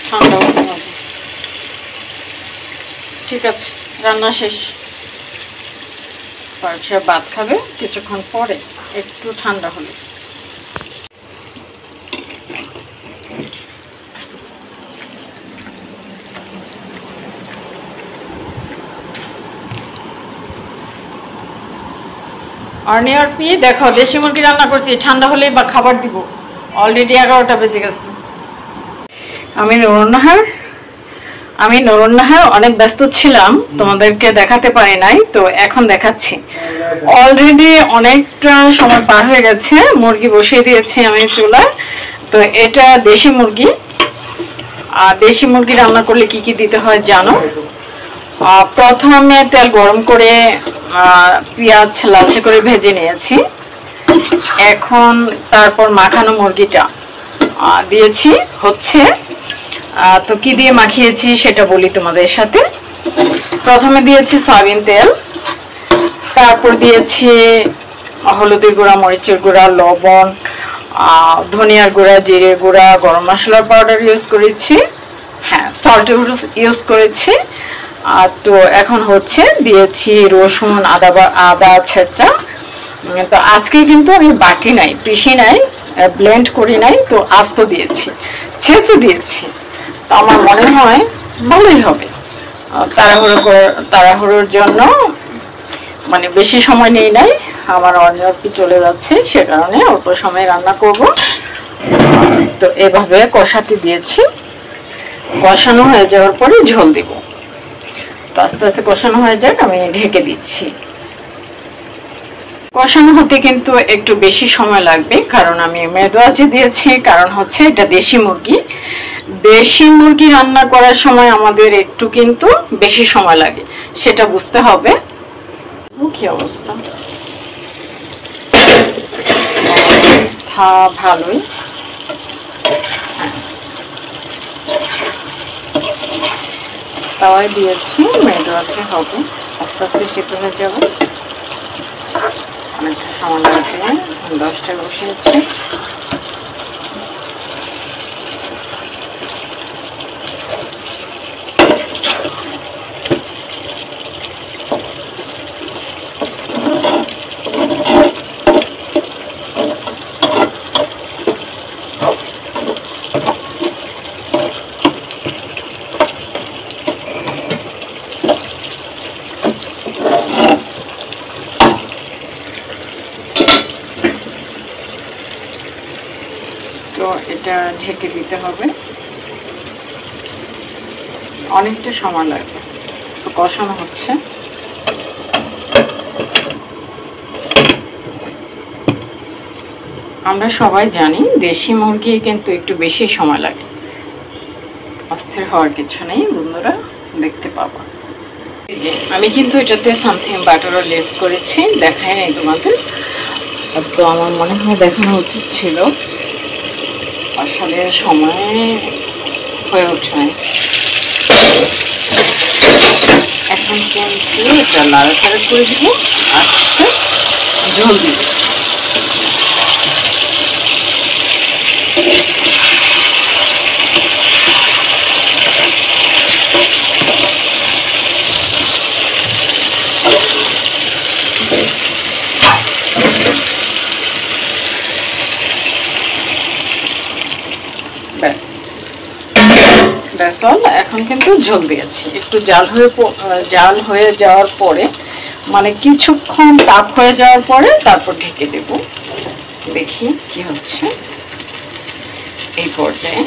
ঠান্ডা হতে হবে। ঠিক আছে, রান্না শেষ। সে ভাত খাবে কিছুক্ষণ পরে, একটু ঠান্ডা হলে। অর্ণিয়রপি দেখো, দেশি মুরগি রান্না করছি, ঠান্ডা হলেই বা খাবার দিব। অলরেডি 11টা বেজে গেছে। আমি নুরুন্নাহার অনেক ব্যস্ত ছিলাম, তোমাদেরকে দেখাতে পারি নাই, তো এখন দেখাচ্ছি। অলরেডি অনেকটা সময় পার হয়ে গেছে, মুরগি বসিয়ে দিয়েছি আমি চুলায়। তো এটা দেশি মুরগি। আর দেশি মুরগি রান্না করলে কি কি দিতে হয় জানো? প্রথমে তেল গরম করে পেঁয়াজ লালচে করে ভেজে নিয়েছি। এখন তারপর মাখানো মুরগিটা দিয়েছি হচ্ছে। তো কি দিয়ে মাখিয়েছি সেটা বলি তোমাদের সাথে। প্রথমে দিয়েছি সয়াবিন তেল, তারপর দিয়েছি হলুদের গুঁড়া, মরিচের গুঁড়া, লবণ, ধনিয়ার গুঁড়া, জিরে গুঁড়া, গরম মশলার পাউডার ইউজ করেছি, হ্যাঁ সল্ট ইউজ করেছি। তো এখন হচ্ছে দিয়েছি রসুন, আদা ছেঁচা। তো আজকে কিন্তু আমি বাটি নাই, পিষি নাই, ব্লেন্ড করি নাই, তো আস্ত দিয়েছি, ছেঁচে দিয়েছি। তো আমার মনে হয় ভালোই হবে। তাড়াহুড়োর জন্য মানে বেশি সময় নেই নাই, আমার অর্ণিয়রপি চলে যাচ্ছে, সে কারণে অল্প সময় রান্না করব। তো এভাবে কষাতে দিয়েছি। কষানো হয়ে যাওয়ার পরে ঝোল দিব। তো আস্তে আস্তে কষানো হয়ে যাক, আমি ঢেকে দিচ্ছি। কষানো হতে কিন্তু একটু বেশি সময় লাগবে, কারণ আমি মেদোয়াজি দিয়েছি, কারণ হচ্ছে এটা দেশি মুরগি। দেশি মুরগি রান্না করার সময় আমাদের একটু কিন্তু বেশি সময় লাগে, সেটা বুঝতে হবে। কি অবস্থা? অবস্থা ভালোই। তাওয়ায় দিয়েছি, মেদোয়াজি হবে, আস্তে আস্তে সিদ্ধ হয়ে যাবে। অনেকটা সময় লাগবে, 10টায় বসিয়েছি। তো এটা ঢেকে দিতে হবে, অনেকটা সময় লাগবে। তো কষানো হচ্ছে। আমরা সবাই জানি দেশি মুরগি কিন্তু একটু বেশি সময় লাগে। অস্থির হওয়ার কিছু নেই বন্ধুরা, দেখতে পাবো। আমি কিন্তু এটাতে সামথিং বাটারও ইউজ করেছি, দেখাই নাই তোমাদের। তো আমার মনে হয় দেখানো উচিত ছিল, আসলে সময় হয়ে ওঠে নাই। এখন কিন্তু এটা নাড়াচাড়া করে দিব, আর হচ্ছে ঝোল দিব। এখন কিন্তু ঝোল দিয়েছি, একটু জাল হয়ে যাওয়ার পরে, মানে কিছুক্ষণ তাপ হয়ে যাওয়ার পরে তারপর ঢেকে দেব। দেখি কি হচ্ছে এই পর্যায়ে।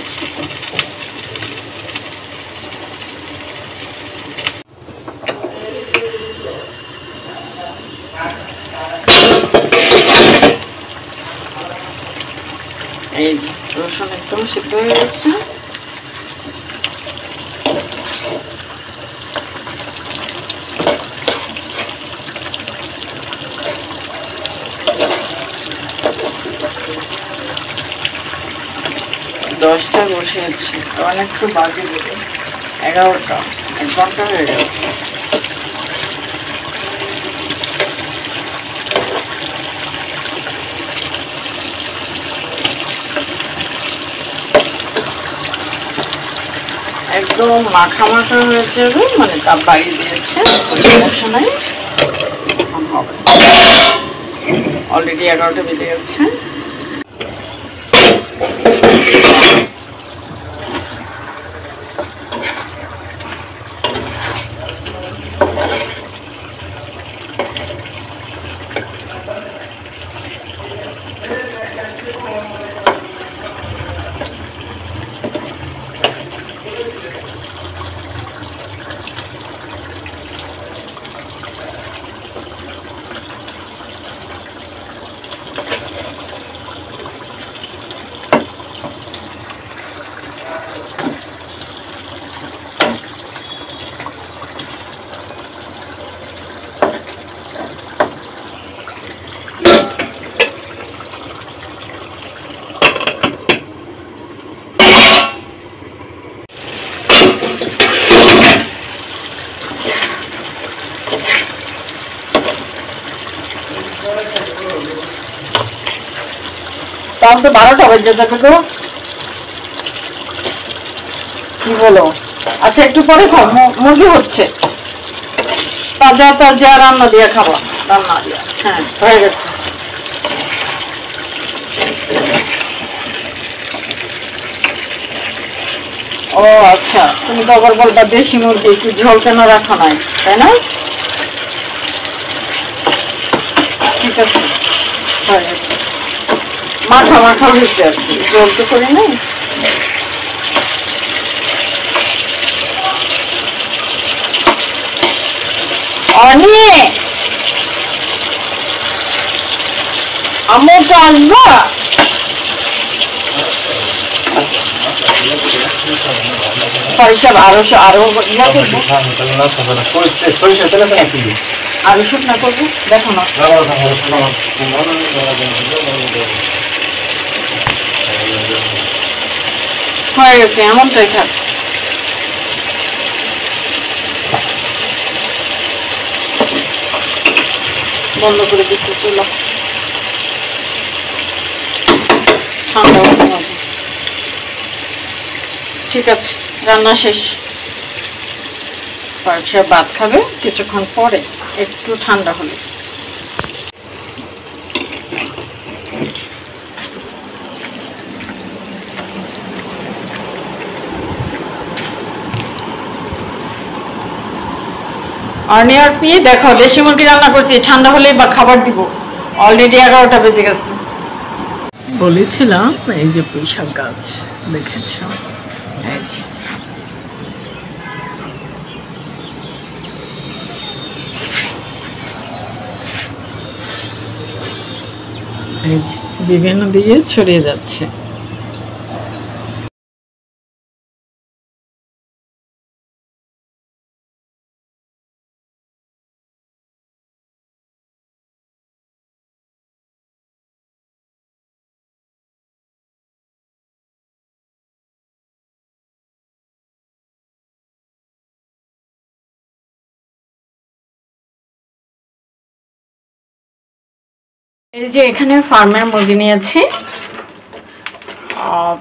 এই রসুন একদম সিদ্ধ হয়ে গেছে। দশটা বসিয়েছি, অনেকটু বাকি দেবে, 11টা, 1 ঘন্টা হয়ে গেছে। একদম মাখা মাখা হয়ে যাবে, মানে তাপ বাড়িয়ে দিয়েছে, কোনো সমস্যা নাই। হবে অলরেডি 11টা বেজে গেছে। তাহলে তো 12টা বেজে যাবে গো, কি বলো? আচ্ছা একটু পরে খাও, মুরগি হচ্ছে, তাজা তাজা রান্না দিয়ে খাবো, রান্না দিয়ে। হ্যাঁ হয়ে গেছে। ও আচ্ছা, তুমি তো আবার বলবা দেশি মুরগি একটু ঝোল কেন রাখা নাই, তাই না? ঠিক আছে, হয়ে গেছে, মাখা মাখা হয়েছে আর কি, ঝোল তো করি নাই। অনি আমি তো আসবো। আরো শুকনা করবো, দেখো না হয়ে গেছে, এমনটাই থাক। বন্ধ করে দিচ্ছি চুলা, ঠান্ডা হতে হবে। ঠিক আছে, রান্না শেষ। সে ভাত খাবে কিছুক্ষণ পরে, একটু ঠান্ডা হলে। অনিয়ার পি দেখো, দেশি মুরগি রান্না করছি, ঠান্ডা হলেই বা খাবার দিব। অলরেডি 11টা বেজে গেছে। বলেছিলাম এই যে পুঁইশাক গাছ দেখেছ, এই যে বিভিন্ন দিকে ছড়িয়ে যাচ্ছে। এই যে এখানে ফার্মের মুরগি নিয়েছি,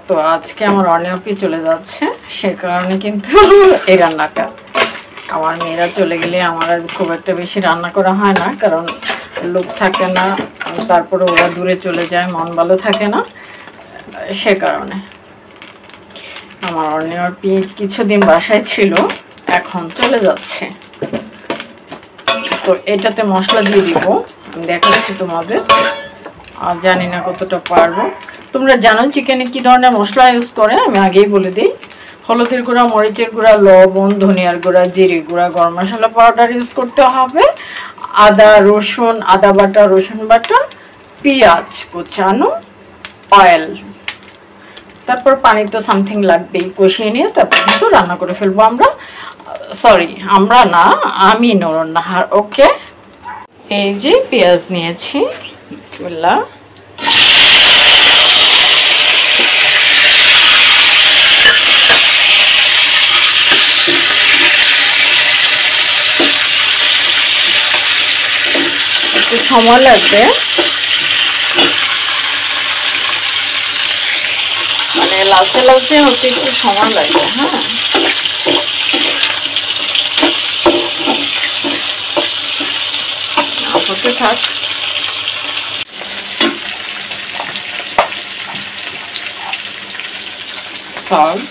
তো আজকে আমার অনিয়পি চলে যাচ্ছে, সে কারণে কিন্তু এই রান্নাটা। আমার মেয়েরা চলে গেলে আমার আর খুব একটা বেশি রান্না করা হয় না, কারণ লোক থাকে না, তারপরে ওরা দূরে চলে যায়, মন ভালো থাকে না, সে কারণে। আমার অনিয়পি কিছুদিন বাসায় ছিল, এখন চলে যাচ্ছে। তো এটাতে মশলা দিয়ে দিব, আমি দেখাচ্ছি তোমাদের, আর জানি না কতটা পারবো। তোমরা জানো চিকেনে কি ধরনের মশলা ইউজ করে, আমি আগেই বলে দিই। হলুদের গুঁড়া, মরিচের গুঁড়া, লবণ, ধনিয়ার গুঁড়া, জিরে গুঁড়া, গরম মশলা পাউডার ইউজ করতে হবে, আদা রসুন, আদা বাটা, রসুন বাটা, পেঁয়াজ কুচানো, অয়েল, তারপর পানি তো সামথিং লাগবেই, কষিয়ে নিয়ে তারপর কিন্তু রান্না করে ফেলবো আমরা। সরি আমরা না, আমি নুরুন্নাহার। ওকে, এই যে পেঁয়াজ নিয়েছি, বিসমিল্লাহ। একটু সময় লাগবে, মানে লালচে লালচে হতে একটু সময় লাগবে। হ্যাঁ, হতে থাক। সল্ট,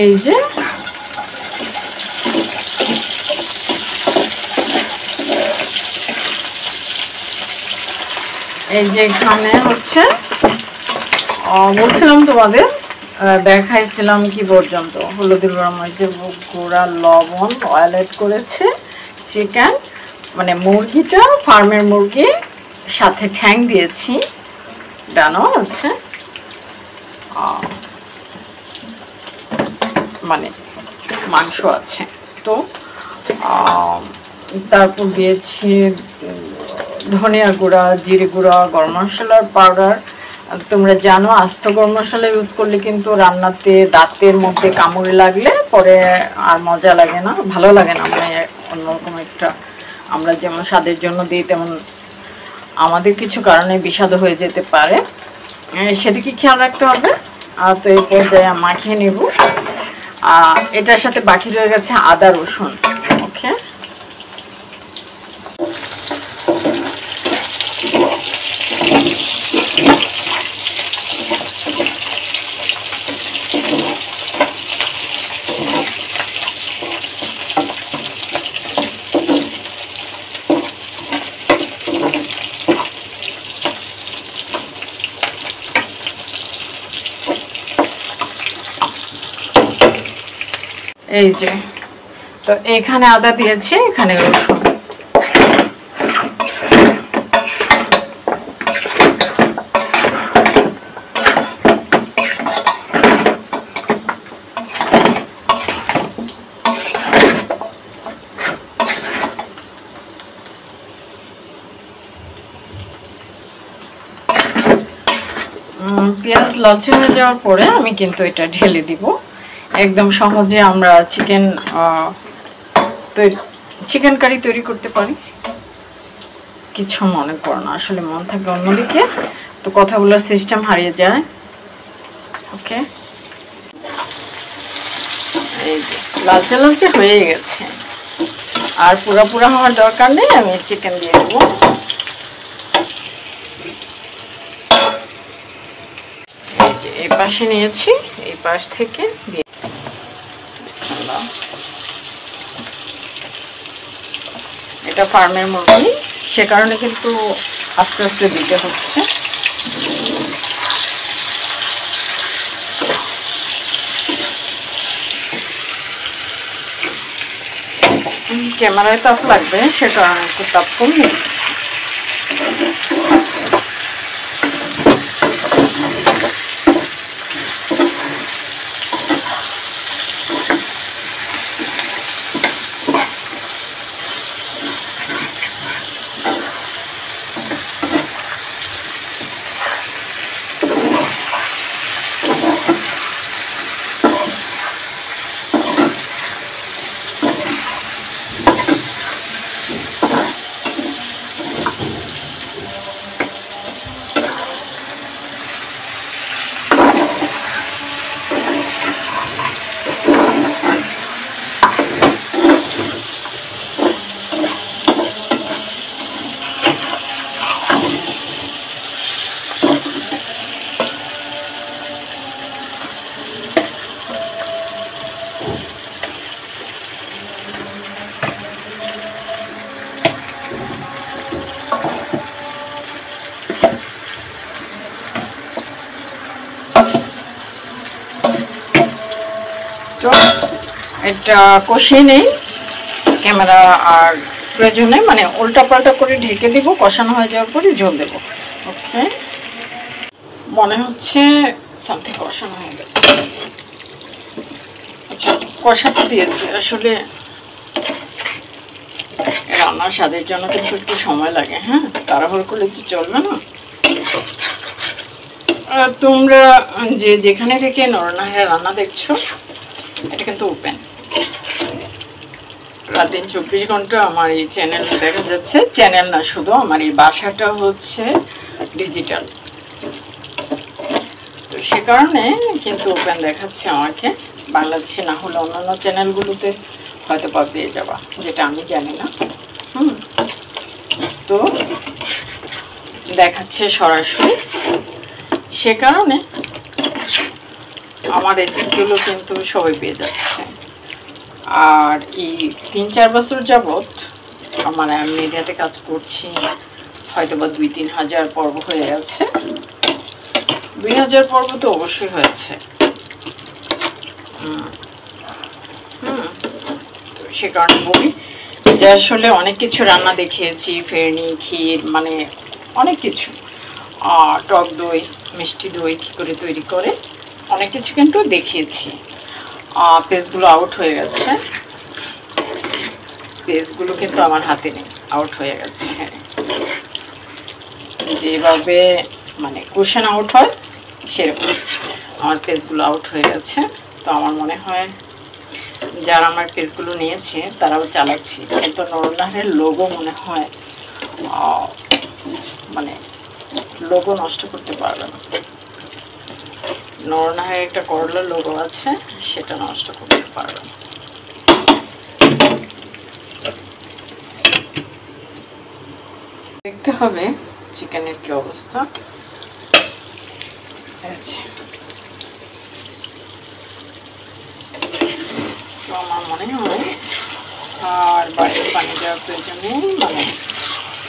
এই যে এখানে হচ্ছে বলছিলাম তোমাদের, দেখাইছিলাম কি পর্যন্ত, হলুদের গুঁড়া, মরিচের গুঁড়া, লবণ, অয়েল এড করেছে, চিকেন মানে মুরগিটা ফার্মের মুরগি, সাথে ঠ্যাং দিয়েছি, ডানো আছে, মানে মাংস আছে। তো তারপর দিয়েছি ধনিয়া গুঁড়া, জিরে গুঁড়া, গরম মশলার পাউডার। তোমরা জানো আস্ত গরম মশলা ইউজ করলে কিন্তু রান্নাতে দাঁতের মধ্যে কামড়ে লাগলে পরে আর মজা লাগে না, ভালো লাগে না, মানে অন্যরকম একটা, আমরা যেমন স্বাদের জন্য দিই তেমন আমাদের কিছু কারণে বিষাদ হয়ে যেতে পারে, সেদিকে খেয়াল রাখতে হবে। তো এই পর্যায়ে মাখিয়ে নেব। এটার সাথে বাকি রয়ে গেছে আদা রসুন। ওকে, এই যে তো এখানে আদা দিয়েছি, এখানে রসুন। পেঁয়াজ লালচে হয়ে যাওয়ার পরে আমি কিন্তু এটা ঢেলে দিব। একদম সহজে আমরা চিকেন কারি তৈরি করতে পারি, কিছু মনে করো না, আসলে মন থাকে অন্যদিকে, তো কথা বলার সিস্টেম হারিয়ে যায়। ওকে, এই যে লালচে লালচে হয়ে গেছে, আর পুরা পুরা হওয়ার দরকার নেই। আমি চিকেন দিয়ে দেবো। এই পাশে নিয়েছি, এই পাশ থেকে দিয়ে, এটা ফার্মের মুরগি, সে কারণে কিন্তু আস্তে আস্তে দিতে হচ্ছে। ক্যামেরায় তাপ লাগবে, সে কারণে একটু তাপ কমিয়ে তো এটা কষিয়ে নেই, ক্যামেরা আর প্রয়োজনে মানে উল্টা পাল্টা করে ঢেকে দিব, কষানো হয়ে যাওয়ার পরে ঝোল দেবো। ওকে, মনে হচ্ছে সামথিং কষানো হয়ে গেছে। আচ্ছা, কষাতে দিয়েছি আসলে রান্নার স্বাদের জন্য কিন্তু একটু সময় লাগে, হ্যাঁ, তাড়াহুড়ো করলে তো চলবে না। তোমরা যে যেখানে থেকে নরনাহের রান্না দেখছো, এটা কিন্তু ওপেন, রাত দিন 24 ঘন্টা আমার এই চ্যানেল দেখা যাচ্ছে। চ্যানেল না, শুধু আমার এই বাসাটা হচ্ছে ডিজিটাল, তো সে কারণে কিন্তু ওপেন দেখাচ্ছে আমাকে। বাংলাদেশে না হলে অন্যান্য চ্যানেলগুলোতে হয়তো বা পেয়ে যাবা, যেটা আমি জানি না। তো দেখাচ্ছে সরাসরি, সে কারণে আমার রেসিপিগুলো কিন্তু সবাই পেয়ে যাচ্ছে। আর এই 3-4 বছর যাবৎ আমার মিডিয়াতে কাজ করছি, হয়তো বা 2-3 হাজার পর্ব হয়ে গেছে। 2000 পর্ব তো অবশ্যই হয়েছে। তো সে কারণে বলি যে আসলে অনেক কিছু রান্না দেখিয়েছি, ফেরনি, ক্ষীর, মানে অনেক কিছু, টক দই, মিষ্টি দই কী করে তৈরি করে অনেক কিছু কিন্তু দেখিয়েছি। পেজগুলো আউট হয়ে গেছে, পেজগুলো কিন্তু আমার হাতে নেই, আউট হয়ে গেছে। যেভাবে মানে কোশ্চেন আউট হয় সেরকম আমার পেজগুলো আউট হয়ে গেছে। তো আমার মনে হয় যারা আমার পেজগুলো নিয়েছে তারাও চালাচ্ছি, কিন্তু নরনাহের লোগো মনে হয় মানে লোগো নষ্ট করতে পারবে না। নরনাহের একটা করলার লোগো আছে, সেটা নষ্ট করতে পারবে না। দেখতে হবে চিকেনের কি অবস্থা। তো আমার মনে হয় আর বাড়িতে পানি দেওয়ার প্রয়োজন নেই, মানে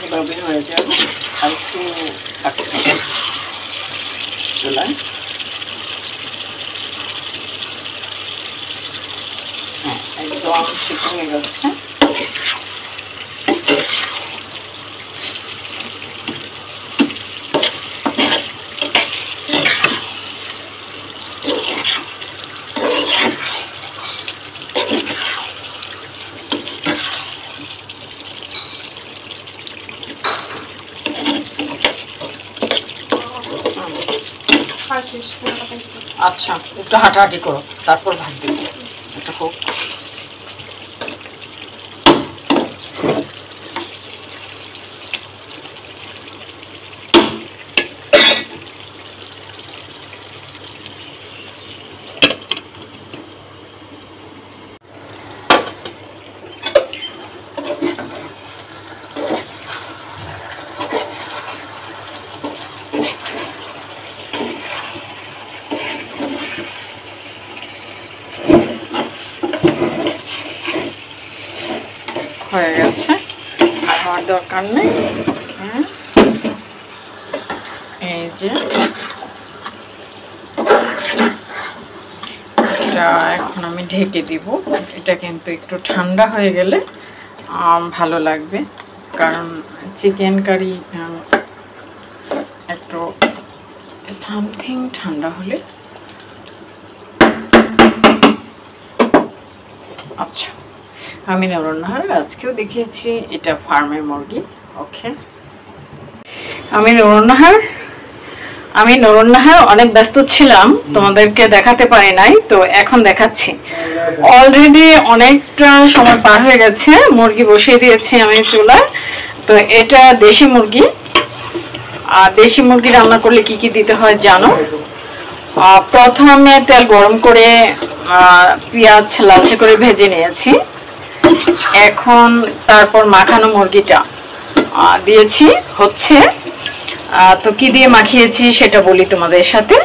এভাবে হয়ে যাবে। আর একটু থাকতে হবে চুলায়। হ্যাঁ, একদম সিদ্ধ হয়ে যাচ্ছে। আচ্ছা, একটু হাঁটাহাঁটি করো, তারপর ভাত দিব। এটা হোক। হয়ে গেছে, আর হওয়ার দরকার নেই। এই যে এটা এখন আমি ঢেকে দিব। এটা কিন্তু একটু ঠান্ডা হয়ে গেলে ভালো লাগবে, কারণ চিকেন কারি একটু সামথিং ঠান্ডা হলে। আচ্ছা, আমি নরনাহার আজকেও দেখিয়েছি, এটা ফার্মের মুরগি। ওকে, আমি নরনাহার অনেক ব্যস্ত ছিলাম, তোমাদেরকে দেখাতে পারি নাই, তো এখন দেখাচ্ছি। অলরেডি অনেকটা সময় পার হয়ে গেছে, মুরগি বসিয়ে দিয়েছি আমি চুলায়। তো এটা দেশি মুরগি। আর দেশি মুরগি রান্না করলে কি কি দিতে হয় জানো? প্রথমে তেল গরম করে পেঁয়াজ লালচে করে ভেজে নিয়েছি। এখন তারপর মাখানো মুরগিটা দিয়েছি হচ্ছে। তো কি দিয়ে মাখিয়েছি সেটা বলি তোমাদের সাথে।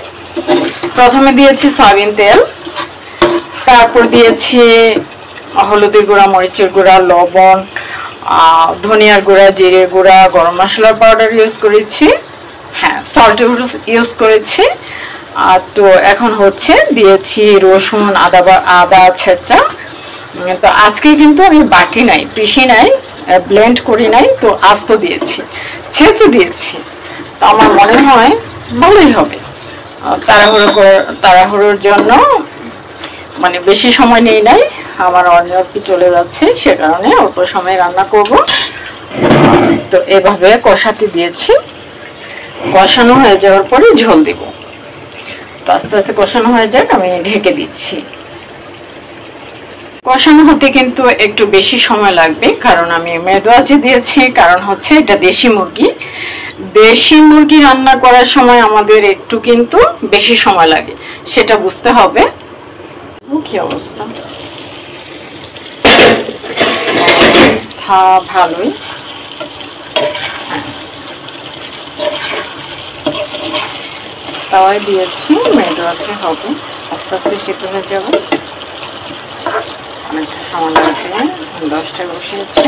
প্রথমে দিয়েছি সয়াবিন তেল, তারপর দিয়েছি হলুদের গুঁড়া, মরিচের গুঁড়া, লবণ, ধনিয়ার গুঁড়া, জিরে গুঁড়া, গরম মশলার পাউডার ইউজ করেছি, হ্যাঁ সল্ট ইউজ করেছি। তো এখন হচ্ছে দিয়েছি রসুন, আদা ছেঁচা। তো আজকে কিন্তু আমি বাটি নাই, পিষি নাই, ব্লেন্ড করি নাই, তো আস্ত দিয়েছি, ছেঁচে দিয়েছি। তো আমার মনে হয় ভালোই হবে। তাড়াহুড়োর জন্য মানে বেশি সময় নেই নাই, আমার অর্ডারটি চলে যাচ্ছে, সে কারণে অল্প সময় রান্না করব। তো এভাবে কষাতে দিয়েছি, কষানো হয়ে যাওয়ার পরে ঝোল দিব। তো আস্তে আস্তে কষানো হয়ে যাক, আমি ঢেকে দিচ্ছি। কষানো হতে কিন্তু একটু বেশি সময় লাগবে, কারণ আমি মেদোয়াজি দিয়েছি, কারণ হচ্ছে এটা দেশি মুরগি। দেশি মুরগি রান্না করার সময় আমাদের একটু কিন্তু বেশি সময় লাগে, সেটা বুঝতে হবে। কি অবস্থা? অবস্থা ভালোই। তাওয়ায় দিয়েছি, মেদোয়াজি হবে, আস্তে আস্তে সিদ্ধ হয়ে যাবে। অনেকটা সময় লাগবে, 10টায় বসিয়েছি।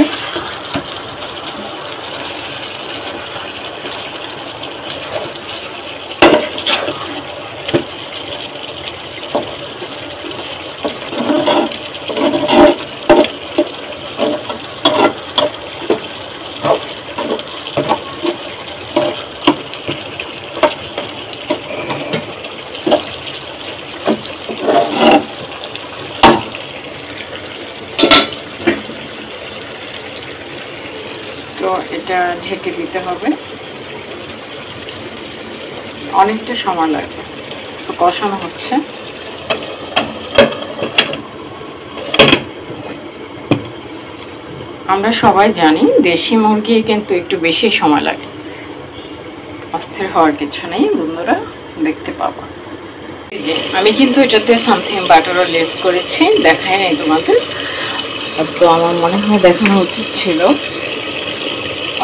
তো এটা ঢেকে দিতে হবে, অনেকটা সময় লাগবে। তো কষানো হচ্ছে। আমরা সবাই জানি দেশি মুরগি কিন্তু একটু বেশি সময় লাগে। অস্থির হওয়ার কিছু নেই বন্ধুরা, দেখতে পাবো। আমি কিন্তু এটাতে সামথিং বাটারও লেস করেছি, দেখাই নাই তোমাদের। তো আমার মনে হয় দেখানো উচিত ছিল,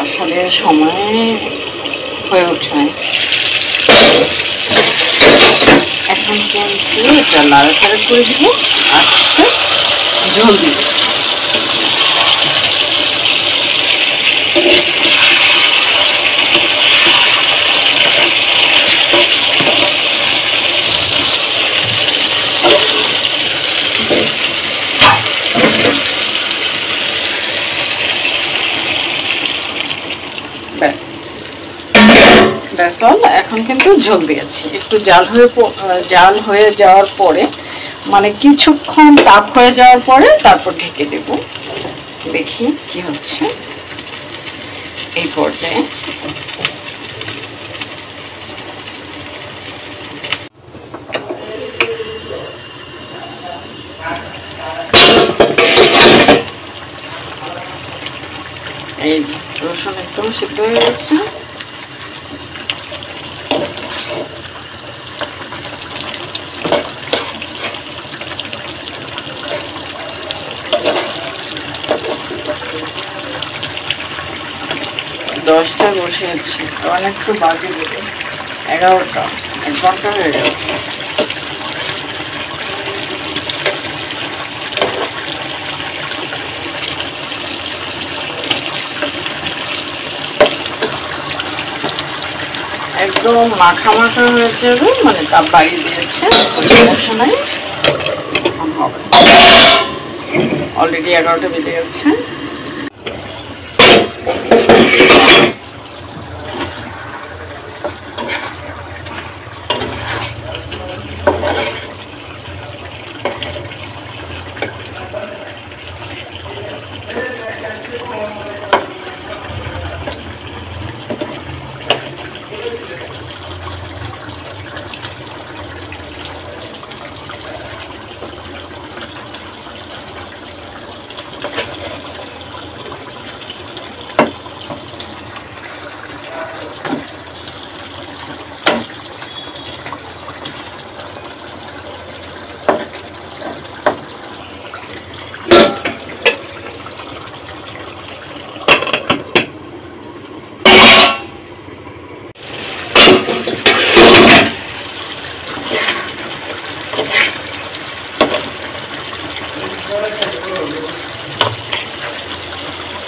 আসলে সময় হয়ে ওঠে। এখন কিন্তু এটা নাড়াচাড়া করে দিব, আর হচ্ছে ঝোল দিব। এখন কিন্তু ঝোল দিয়েছি, একটু জাল হয়ে যাওয়ার পরে, মানে কিছুক্ষণ তাপ হয়ে যাওয়ার পরে তারপর ঢেকে দেব। দেখি কি হচ্ছে এই পর্যায়ে। এই যে রসুন একদম সিদ্ধ হয়ে গেছে। দশটা বসিয়েছি, অনেকটু বাকি দেবে, 11টা, 1 ঘন্টা হয়ে গেছে। একদম মাখা মাখা হয়ে যাবে, মানে তাপ বাড়িয়ে দিয়েছে, সমস্যা নাই, হবে। অলরেডি 11টা বেজে গেছে।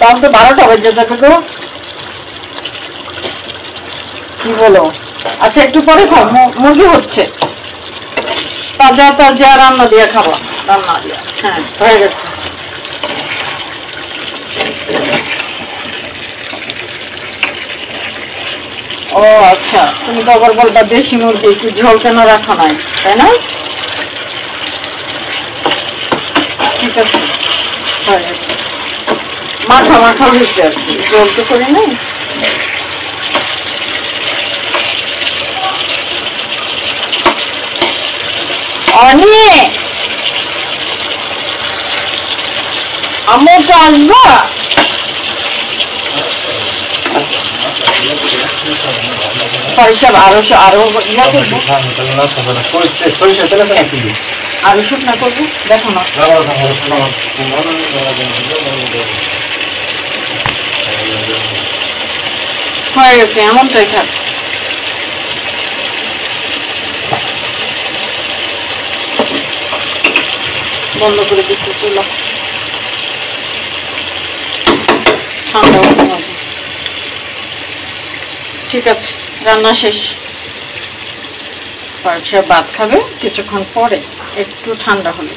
তখন তো 12টা বেজে যাবে গো, কি বলো? আচ্ছা একটু পরে খাও, মুরগি হচ্ছে, তাজা তাজা রান্না দিয়ে খাবো, রান্না দিয়ে। হ্যাঁ হয়ে গেছে। ও আচ্ছা, তুমি তো আবার বলবা দেশি মুরগি একটু ঝোল কেন রাখা নাই, তাই না? ঠিক আছে, হয়ে গেছে। মাখা মাখা হয়েছে আর কি, জল তো করে নেই। অনি আম্মু তো আসবা? আরো শুকনা করবো, দেখো না হয়ে গেছে, এমনটাই থাক। বন্ধ করে দিচ্ছি চুলা, ঠান্ডা হতে হবে। ঠিক আছে, রান্না শেষ। সে ভাত খাবে কিছুক্ষণ পরে, একটু ঠান্ডা হলে।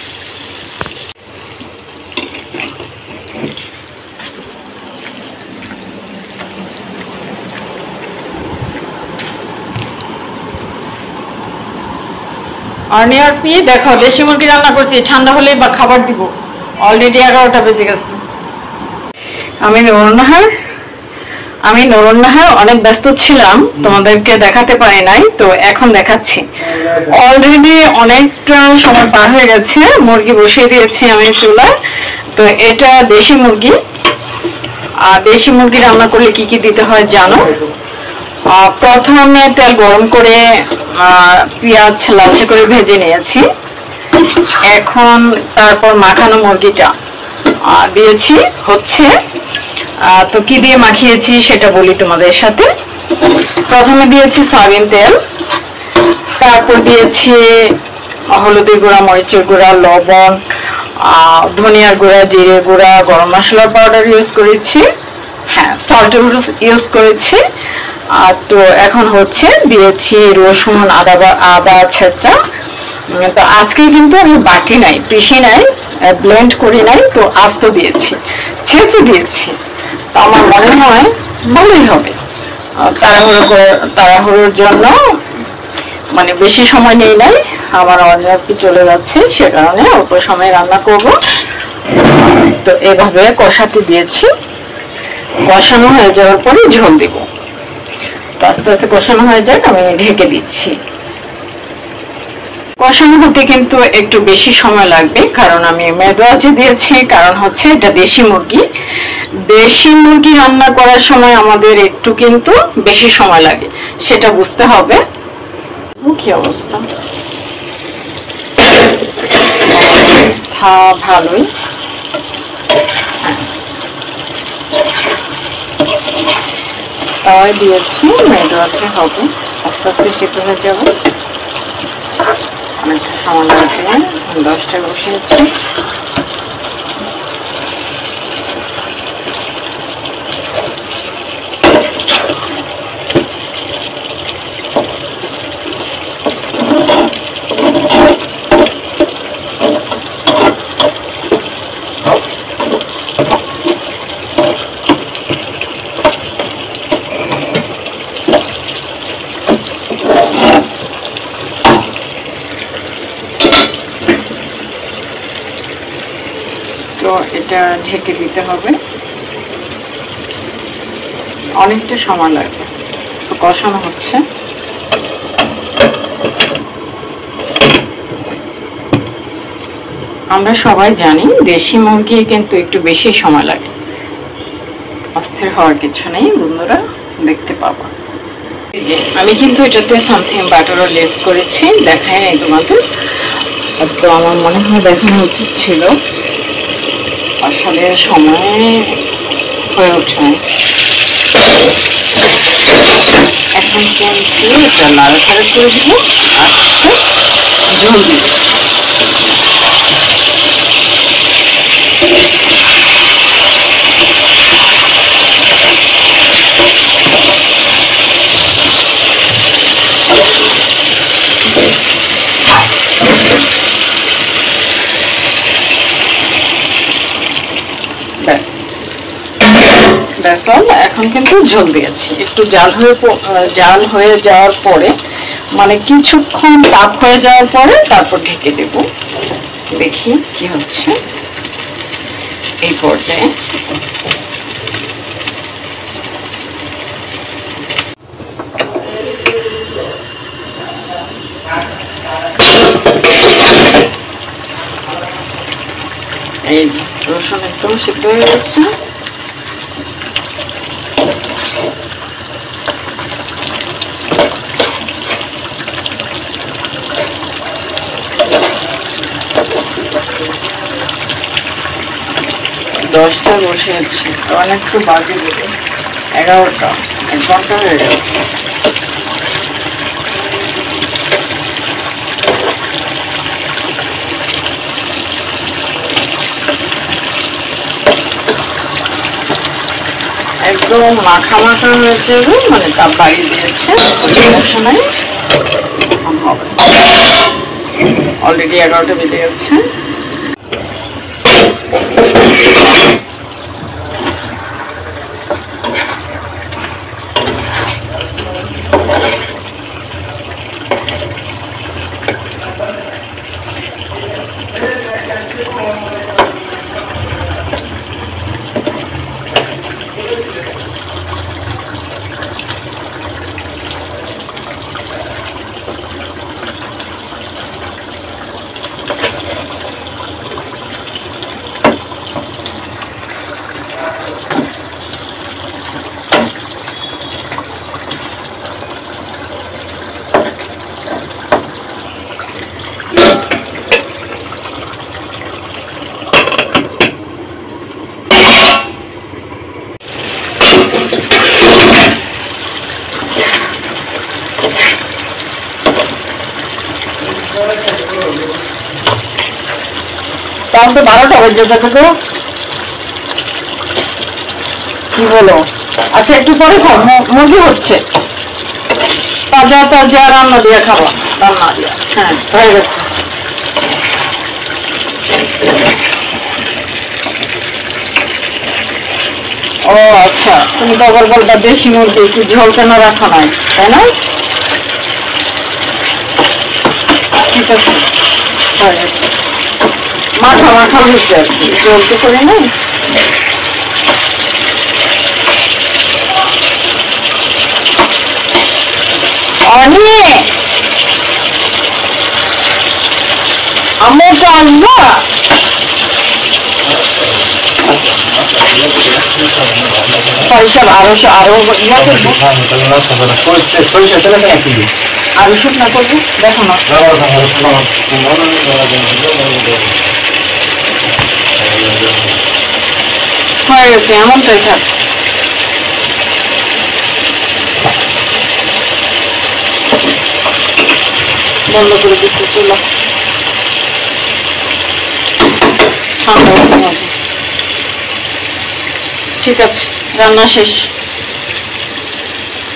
আর পি দেখো, দেশি মুরগি রান্না করছি, ঠান্ডা হলেই বা খাবার দিব। অলরেডি 11টা বেজে গেছে। আমি নুরুন্নাহার অনেক ব্যস্ত ছিলাম, তোমাদেরকে দেখাতে পারি নাই, তো এখন দেখাচ্ছি। অলরেডি অনেকটা সময় পার হয়ে গেছে, মুরগি বসিয়ে দিয়েছি আমি চুলায়। তো এটা দেশি মুরগি। আর দেশি মুরগি রান্না করলে কি কি দিতে হয় জানো? প্রথমে তেল গরম করে পেঁয়াজ লালচে করে ভেজে নিয়েছি। এখন তারপর মাখানো মুরগিটা দিয়েছি হচ্ছে। তো কি দিয়ে মাখিয়েছি সেটা বলি তোমাদের সাথে। প্রথমে দিয়েছি সয়াবিন তেল, তারপর দিয়েছি হলুদের গুঁড়া, মরিচের গুঁড়া, লবণ, ধনিয়ার গুঁড়া, জিরে গুঁড়া, গরম মশলা পাউডার ইউজ করেছি, হ্যাঁ সল্ট ইউজ করেছি। আর তো এখন হচ্ছে দিয়েছি রসুন, আদা ছেঁচা। তো আজকে কিন্তু আমি বাটি নাই, পিষি নাই, ব্লেন্ড করি নাই, তো আস্ত দিয়েছি, ছেঁচে দিয়েছি। তো আমার মনে হয় ভালোই হবে। তাড়াহুড়োর জন্য মানে বেশি সময় নেই নাই, আমার অনেক চলে যাচ্ছে, সে কারণে অল্প সময় রান্না করব। তো এভাবে কষাতে দিয়েছি। কষানো হয়ে যাওয়ার পরে ঝোল দিব। তো আস্তে আস্তে কষানো হয়ে যাক, আমি ঢেকে দিচ্ছি। কষানো হতে কিন্তু একটু বেশি সময় লাগবে, কারণ আমি মেদোয়াচে দিয়েছি, কারণ হচ্ছে এটা দেশি মুরগি। দেশি মুরগি রান্না করার সময় আমাদের একটু কিন্তু বেশি সময় লাগে, সেটা বুঝতে হবে। কি অবস্থা? অবস্থা ভালোই। তাওয়ায় দিয়েছি, মেদোয়াচে হবে, আস্তে আস্তে সেদ্ধ হয়ে যাবে। অনেকটা সময় লাগবে, 10টায় বসিয়েছি। তো এটা ঢেকে দিতে হবে, অনেকটা সময় লাগবে। তো কষানো হচ্ছে। আমরা সবাই জানি দেশি মুরগি কিন্তু একটু বেশি সময় লাগে। অস্থির হওয়ার কিছু নেই বন্ধুরা, দেখতে পাবো। আমি কিন্তু এটাতে সামথিং বাটারও লেস করেছি, দেখাই নাই তোমাদের। তো আমার মনে হয় দেখানো উচিত ছিল, আসলে সময় হয়ে ওঠে। এখন কিন্তু এটা নাড়াচাড়া করে দিব, আর হচ্ছে ঝোল দিব। এখন কিন্তু ঝোল দিয়েছি, একটু জাল হয়ে যাওয়ার পরে, মানে কিছুক্ষণ তাপ হয়ে যাওয়ার পরে তারপর ঢেকে দেব। দেখি কি হচ্ছে। এই পর্যায়ে এই যে রসুন একদম সিদ্ধ হয়ে গেছে। দশটা বসিয়েছি, অনেকটু বাকি দেবে, 11টা, 1 ঘন্টা হয়ে গেছে। একদম মাখা মাখা হয়ে যাবে, মানে তাপ বাড়িয়ে দিয়েছে, সমস্যা নাই, হবে। অলরেডি 11টা বেজে গেছে। তখন তো 12টা বেজে যাবে গো, কি বলো? আচ্ছা একটু পরে খাও, মুরগি হচ্ছে, তাজা তাজা রান্না দিয়ে খাওয়া, রান্না দিয়ে। হ্যাঁ হয়ে গেছে। ও আচ্ছা, তুমি তো আবার বলবা দেশি মুরগি একটু ঝোল কেন রাখা নাই, তাই না? ঠিক আছে, হয়ে গেছে, মাখা মাখা হয়েছে আর কি, ঝোল তো করে নাই। অনি আমার তো আসবা, পয়সা আরো ইয়া করবো, আরো শুকনা করবো, দেখো না হয়ে গেছে, এমনটাই থাক। বন্ধ করে দিচ্ছি চুলা, ঠান্ডা হতে হবে। ঠিক আছে, রান্না শেষ।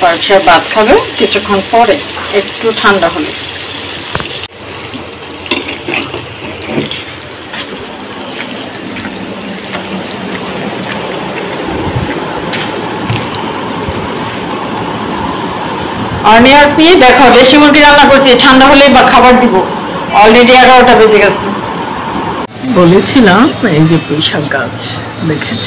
পার্সে ভাত খাবে কিছুক্ষণ পরে, একটু ঠান্ডা হলে। অনিয়ার পি দেখো, দেশি মুরগি রান্না করছি, ঠান্ডা হলেই বা খাবার দিব। অলরেডি 11টা বেজে গেছে। বলেছিলাম এই যে পুঁইশাক গাছ দেখেছ,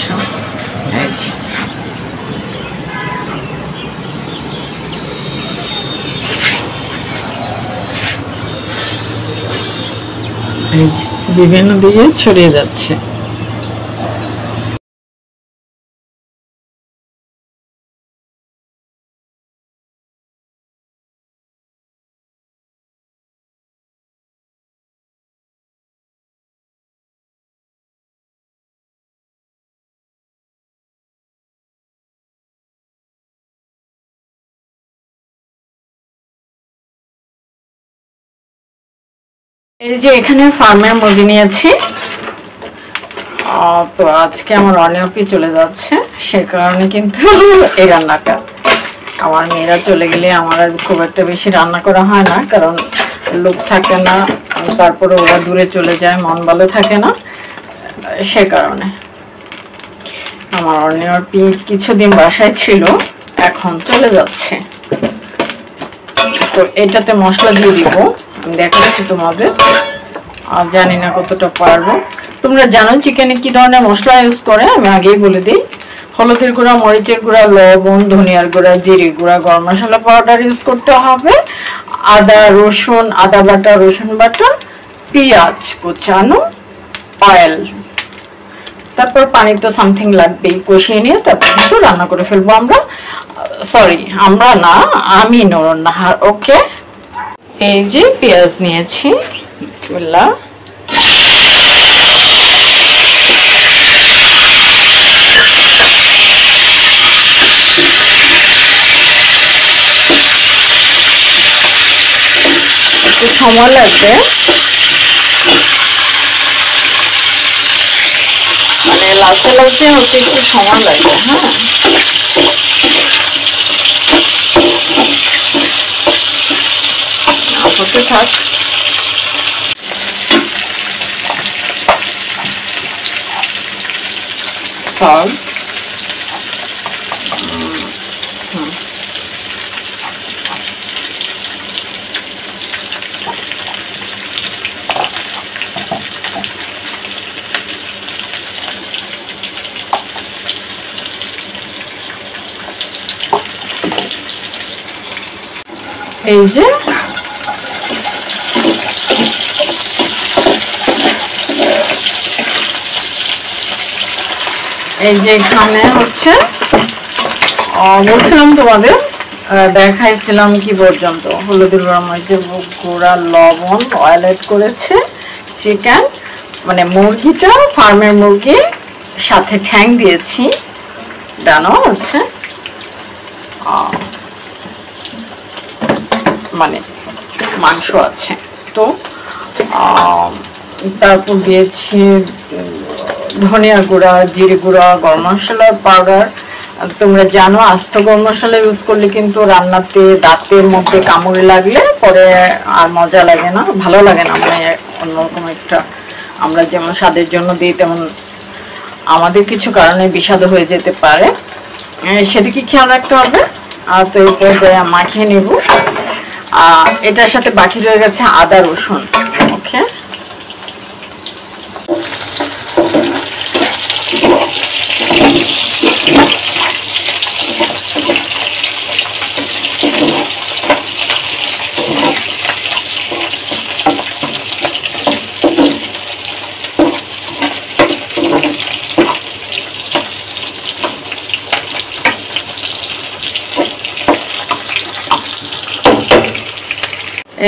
এই যে বিভিন্ন দিকে ছড়িয়ে যাচ্ছে। এই যে এখানে ফার্মের মুরগি নিয়েছি, তো আজকে আমার অনিয়পি চলে যাচ্ছে, সে কারণে কিন্তু এই রান্নাটা। আমার মেয়েরা চলে গেলে আমার আর খুব একটা বেশি রান্না করা হয় না, কারণ লোক থাকে না, তারপরে ওরা দূরে চলে যায়, মন ভালো থাকে না, সে কারণে। আমার অনিয়পি কিছুদিন বাসায় ছিল, এখন চলে যাচ্ছে। তো এটাতে মশলা দিয়ে দিব, আমি দেখাচ্ছি তোমাদের, আর জানি না কতটা পারবো। তোমরা জানো চিকেনে কি ধরনের মশলা ইউজ করে, আমি আগেই বলে দিই। হলুদের গুঁড়া, মরিচের গুঁড়া, লবণ, ধনিয়ার গুঁড়া, জিরে গুঁড়া, গরম মশলা পাউডার ইউজ করতে হবে, আদা রসুন, আদা বাটা, রসুন বাটা, পেঁয়াজ কুচানো, অয়েল, তারপর পানি তো সামথিং লাগবেই। কষিয়ে নিয়ে তারপর কিন্তু রান্না করে ফেলবো আমরা। সরি, আমরা না, আমি নুরুন নাহার। ওকে, এই যে পেঁয়াজ নিয়েছি, বিসমিল্লাহ। একটু সময় লাগবে, মানে লালচে লালচে হতে একটু সময় লাগবে। হ্যাঁ, হতে থাক। সল্ট, এই যে এখানে হচ্ছে বলছিলাম তোমাদের, দেখাইছিলাম কি পর্যন্ত, হলুদের গুঁড়া, মরিচের গুঁড়া, লবণ, অয়েল এড করেছে, চিকেন মানে মুরগিটা ফার্মের মুরগি, সাথে ঠ্যাং দিয়েছি, ডানো হচ্ছে মানে মাংস আছে তো। তারপর দিয়েছি ধনিয়া গুঁড়া, জিরে গুঁড়া, গরম মশলার পাউডার। তোমরা জানো আস্ত গরম মশলা ইউজ করলে কিন্তু রান্নাতে দাঁতের মধ্যে কামড়ে লাগলে পরে আর মজা লাগে না, ভালো লাগে না, মানে অন্যরকম একটা, আমরা যেমন স্বাদের জন্য দিই তেমন আমাদের কিছু কারণে বিষাদ হয়ে যেতে পারে, সেদিকে খেয়াল রাখতে হবে। তো এই পর্যায়ে মাখিয়ে নেব। এটার সাথে বাকি রয়ে গেছে আদা রসুন। ওকে,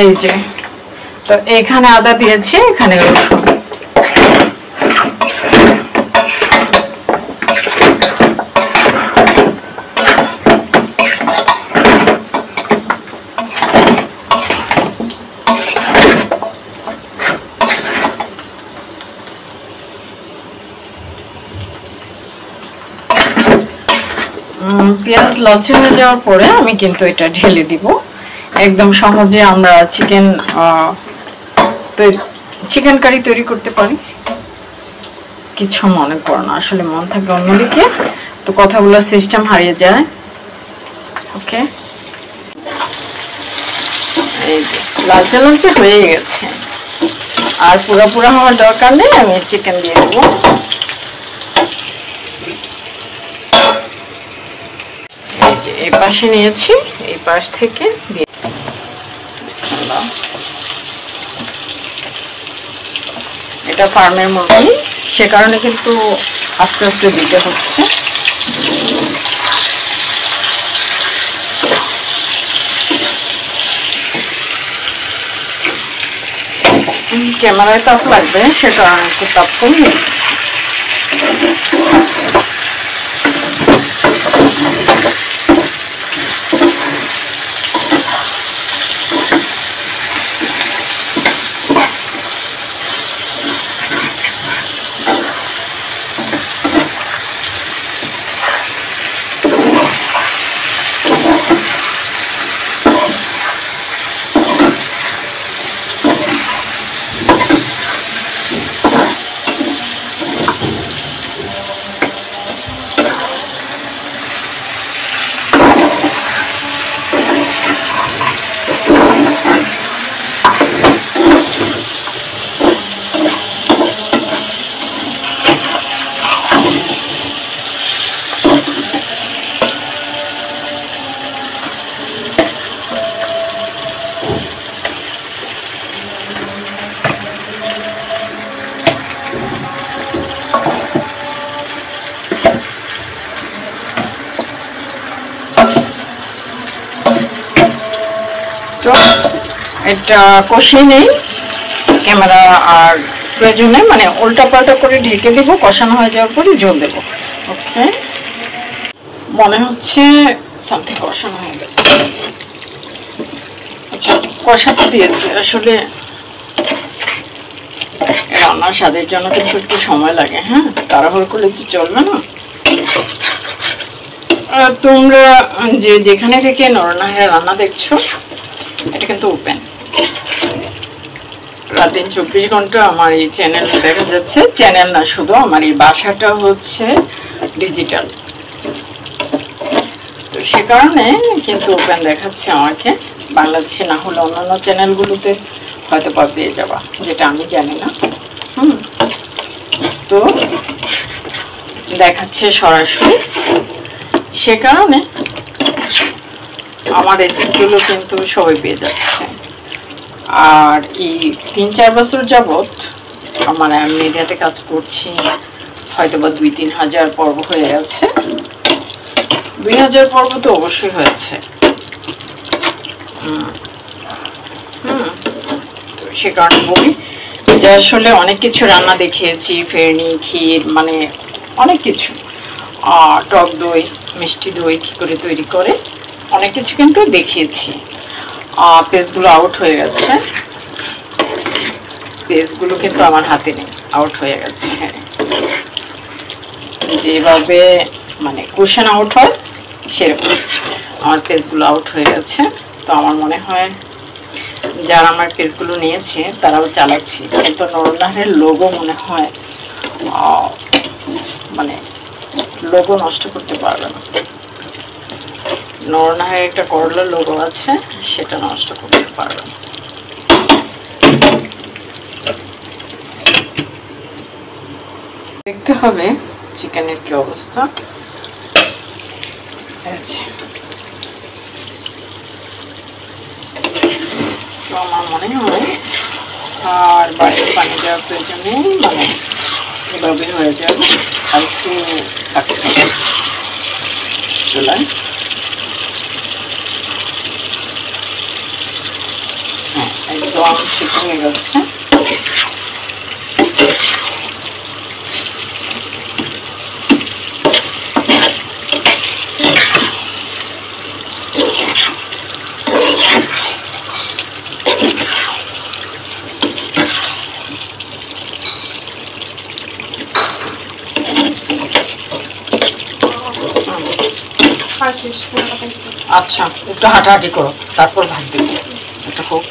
এই যে তো এখানে আদা দিয়েছি, এখানে রসুন। পেঁয়াজ লালচে হয়ে যাওয়ার পরে আমি কিন্তু এটা ঢেলে দিব। একদম সহজে আমরা চিকেন কারি তৈরি করতে পারি, কিছু মনে করো না, আসলে মন থাকে অন্যদিকে, তো কথাগুলো সিস্টেম হারিয়ে যায়। ওকে, এই যে লালচে লালচে হয়ে গেছে, আর পুরো হওয়ার দরকার নেই, আমি চিকেন দিয়ে দেবো। এই পাশে নিয়েছি, এই পাশ থেকে দিয়ে, এটা ফার্মের মুরগি, সে কারণে কিন্তু আস্তে আস্তে দিতে হচ্ছে। ক্যামেরায় তাপ লাগবে, সে কারণে একটু তাপ কমিয়ে তো এটা কষিয়ে নেই ক্যামেরা, আর প্রয়োজনে মানে উল্টা পাল্টা করে ঢেকে দেবো, কষানো হয়ে যাওয়ার পরে জল দেবো। ওকে, মনে হচ্ছে সামথিং কষানো হয়ে গেছে। আচ্ছা, কষাতে দিয়েছি আসলে রান্নার স্বাদের জন্য কিন্তু একটু সময় লাগে। হ্যাঁ, তাড়াহুড়ো করলে তো চলবে না। তোমরা যে যেখানে থেকে নরনাহের রান্না দেখছো, এটা কিন্তু ওপেন, রাত দিন 24 ঘন্টা আমার এই চ্যানেল দেখা যাচ্ছে। চ্যানেল না, শুধু আমার এই বাসাটা হচ্ছে ডিজিটাল, তো সে কারণে কিন্তু ওপেন দেখাচ্ছে আমাকে। বাংলাদেশে না হলে অন্যান্য চ্যানেলগুলোতে হয়তো বা পেয়ে যাবা, যেটা আমি জানি না। তো দেখাচ্ছে সরাসরি, সে কারণে আমার রেসিপিগুলো কিন্তু সবাই পেয়ে যাচ্ছে। আর এই 3-4 বছর যাবৎ আমার মিডিয়াতে কাজ করছি, হয়তো বা 2-3 হাজার পর্ব হয়ে গেছে। 2000 পর্ব তো অবশ্যই হয়েছে। তো সে কারণে বলি যে আসলে অনেক কিছু রান্না দেখিয়েছি, ফেরনি, ক্ষীর, মানে অনেক কিছু, টক দই, মিষ্টি দই কী করে তৈরি করে, অনেক কিছু কিন্তু দেখিয়েছি। পেজগুলো আউট হয়ে গেছে, পেজগুলো কিন্তু আমার হাতে নেই, আউট হয়ে গেছে। যেভাবে মানে কোশ্চেন আউট হয় সেরকম আমার পেজগুলো আউট হয়ে গেছে। তো আমার মনে হয় যারা আমার পেজগুলো নিয়েছে তারাও চালাচ্ছে, কিন্তু নরনাহের লোগো মনে হয় মানে লোগো নষ্ট করতে পারবে না। নরনাহের একটা করলার লোগো আছে, সেটা নষ্ট করতে পারবে না। দেখতে হবে চিকেনের কি অবস্থা। তো আমার মনে হয় আর বাইরে পানি দেওয়ার প্রয়োজন নেই, মানে এভাবে হয়ে যাবে। আর একটু চুলায়, হ্যাঁ একদম সিদ্ধ হয়ে যাচ্ছে। আচ্ছা, একটু হাঁটাহাঁটি করো, তারপর ভাত দেবো। এটা হোক।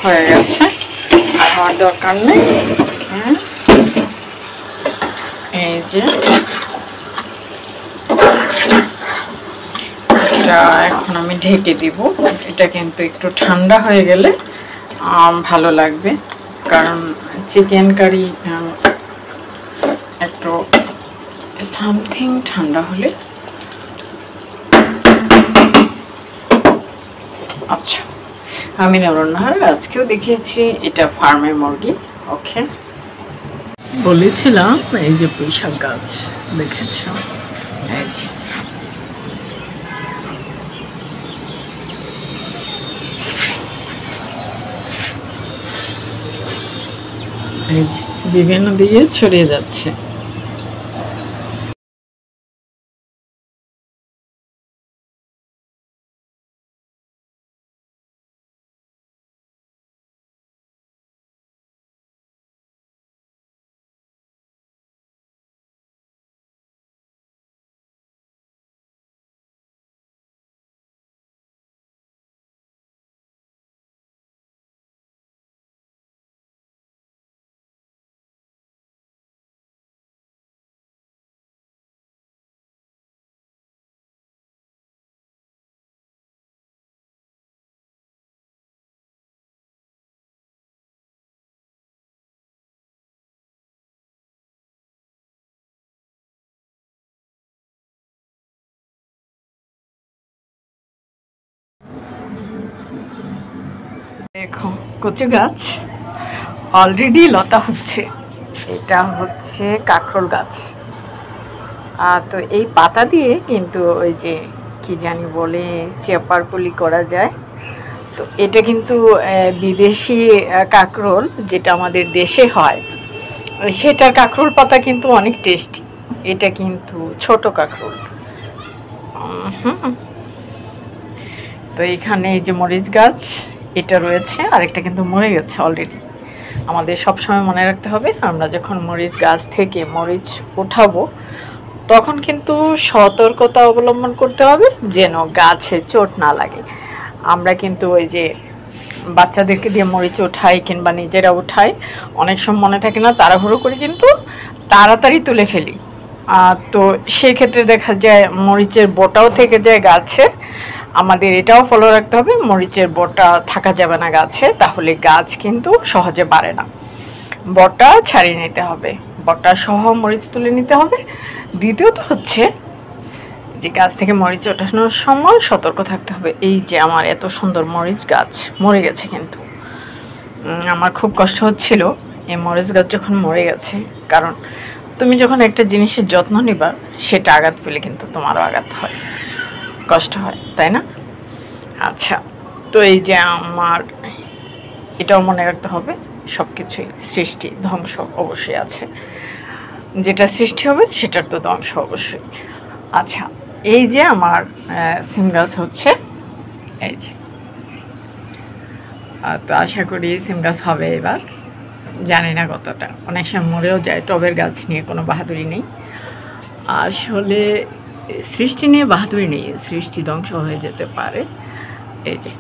হয়ে গেছে, আর হওয়ার দরকার নেই। এই যে এটা এখন আমি ঢেকে দিব। এটা কিন্তু একটু ঠান্ডা হয়ে গেলে ভালো লাগবে, কারণ চিকেন কারি একটু সামথিং ঠান্ডা হলে। আচ্ছা, আমি নরনাহার আজকেও দেখিয়েছি, এটা ফার্মের মুরগি। ওকে, বলেছিলাম এই যে পুঁইশাক গাছ দেখেছ, এই যে বিভিন্ন দিকে ছড়িয়ে যাচ্ছে। দেখো কচু গাছ অলরেডি লতা হচ্ছে। এটা হচ্ছে কাঁকরোল গাছ। তো এই পাতা দিয়ে কিন্তু ওই যে কি জানি বলে চেপারপুলি করা যায়। তো এটা কিন্তু বিদেশি কাঁকরোল, যেটা আমাদের দেশে হয় সেটার কাঁকরোল পাতা কিন্তু অনেক টেস্টি। এটা কিন্তু ছোট কাঁকরোল। তো এখানে এই যে মরিচ গাছ এটা রয়েছে, আর একটা কিন্তু মরে গেছে অলরেডি। আমাদের সবসময় মনে রাখতে হবে, আমরা যখন মরিচ গাছ থেকে মরিচ উঠাবো তখন কিন্তু সতর্কতা অবলম্বন করতে হবে যেন গাছে চোট না লাগে। আমরা কিন্তু ওই যে বাচ্চাদেরকে দিয়ে মরিচ উঠাই কিংবা নিজেরা উঠাই, অনেক সময় মনে থাকে না, তাড়াহুড়ো করে কিন্তু তাড়াতাড়ি তুলে ফেলি। তো সেক্ষেত্রে দেখা যায় মরিচের বোটাও থেকে যায় গাছে। আমাদের এটাও ফলো রাখতে হবে, মরিচের বোটা থাকা যাবে না গাছে, তাহলে গাছ কিন্তু সহজে বাড়ে না। বটা ছাড়িয়ে নিতে হবে, বটা সহ মরিচ তুলে নিতে হবে। দ্বিতীয়ত হচ্ছে যে গাছ থেকে মরিচ ওঠানোর সময় সতর্ক থাকতে হবে। এই যে আমার এত সুন্দর মরিচ গাছ মরে গেছে, কিন্তু আমার খুব কষ্ট হচ্ছিল এই মরিচ গাছ যখন মরে গেছে। কারণ তুমি যখন একটা জিনিসের যত্ন নিবা, সেটা আঘাত পেলে কিন্তু তোমারও আঘাত হয়, কষ্ট হয়, তাই না? আচ্ছা, তো এই যে আমার এটাও মনে রাখতে হবে, সব কিছুই সৃষ্টি ধ্বংস অবশ্যই আছে। যেটা সৃষ্টি হবে সেটার তো ধ্বংস অবশ্যই। আচ্ছা, এই যে আমার সিম গাছ হচ্ছে, এই যে তো আশা করি সিম গাছ হবে এবার। জানি না কতটা, অনেক সময় মরেও যায়। টবের গাছ নিয়ে কোনো বাহাদুরি নেই আসলে, সৃষ্টি নিয়ে বাহাদুরি নেই, সৃষ্টি ধ্বংস হয়ে যেতে পারে। এই যে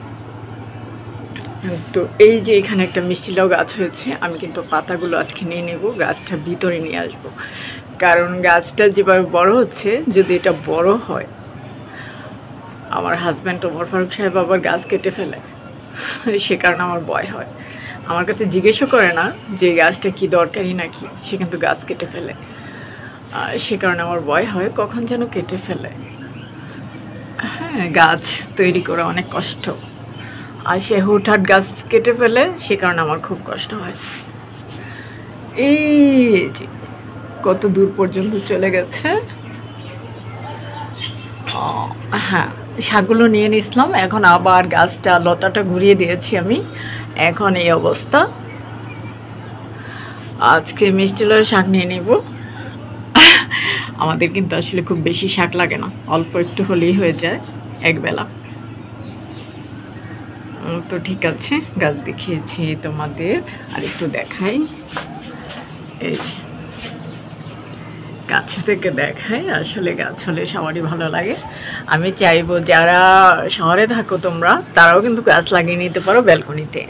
তো এই যে এখানে একটা মিষ্টি লাউ গাছ হয়েছে, আমি কিন্তু পাতাগুলো আজকে নিয়ে নেব, গাছটা ভিতরে নিয়ে আসব। কারণ গাছটা যেভাবে বড় হচ্ছে, যদি এটা বড় হয়, আমার হাজব্যান্ড ওমর ফারুক সাহেব আবার গাছ কেটে ফেলে, সে কারণে আমার ভয় হয়। আমার কাছে জিজ্ঞেসও করে না যে গাছটা কি দরকারি নাকি, সে কিন্তু গাছ কেটে ফেলে। সে কারণে আমার ভয় হয় কখন যেন কেটে ফেলে। হ্যাঁ, গাছ তৈরি করা অনেক কষ্ট, আর সে হুটহাট গাছ কেটে ফেলে, সে কারণে আমার খুব কষ্ট হয়। এই যে কত দূর পর্যন্ত চলে গেছে। হ্যাঁ, শাকগুলো নিয়ে নিয়েছিলাম, এখন আবার গাছটা লতাটা ঘুরিয়ে দিয়েছি আমি, এখন এই অবস্থা। আজকে মিষ্টি লাউয়ের শাক নিয়ে নিব। আমাদের কিন্তু আসলে খুব বেশি শাক লাগে না, অল্প একটু হলেই হয়ে যায় একবেলা। তো ঠিক আছে, গাছ দেখিয়েছি তোমাদের, আর একটু দেখাই। এই যে কাছ থেকে দেখাই, আসলে গাছ হলে সবারই ভালো লাগে। আমি চাইবো যারা শহরে থাকো তোমরা, তারাও কিন্তু গাছ লাগিয়ে নিতে পারো ব্যালকনিতে।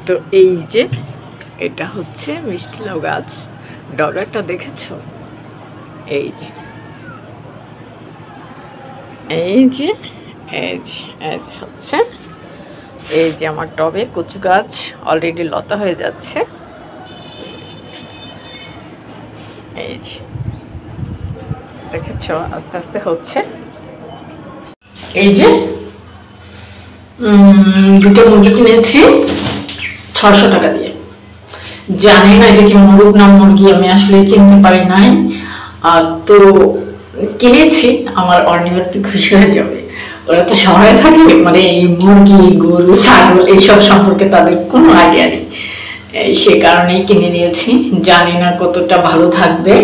তো এই যে এটা হচ্ছে মিষ্টি লাউ গাছ, ডগারটা দেখেছো? এই যে এই যে এই যে এই যে হচ্ছে, এই যে আমার টবে কচু গাছ অলরেডি লতা হয়ে যাচ্ছে। এই যে দেখেছো, আস্তে আস্তে হচ্ছে। এই যে দুটো মুরগি কিনেছি 600 টাকা দিয়ে। জানি না এটা কি মুরগ না মুরগি, আমি আসলে চিনতে পারি নাই। তো কিনেছি, আমার অর্নিবার খুশি হয়ে যাবে। ওরা তো শহরে থাকে, মানে এই মুরগি গরু ছাগল এইসব সম্পর্কে তাদের কোনো আইডিয়া নেই, সে কারণেই কিনে নিয়েছি। জানি না কতটা ভালো থাকবে।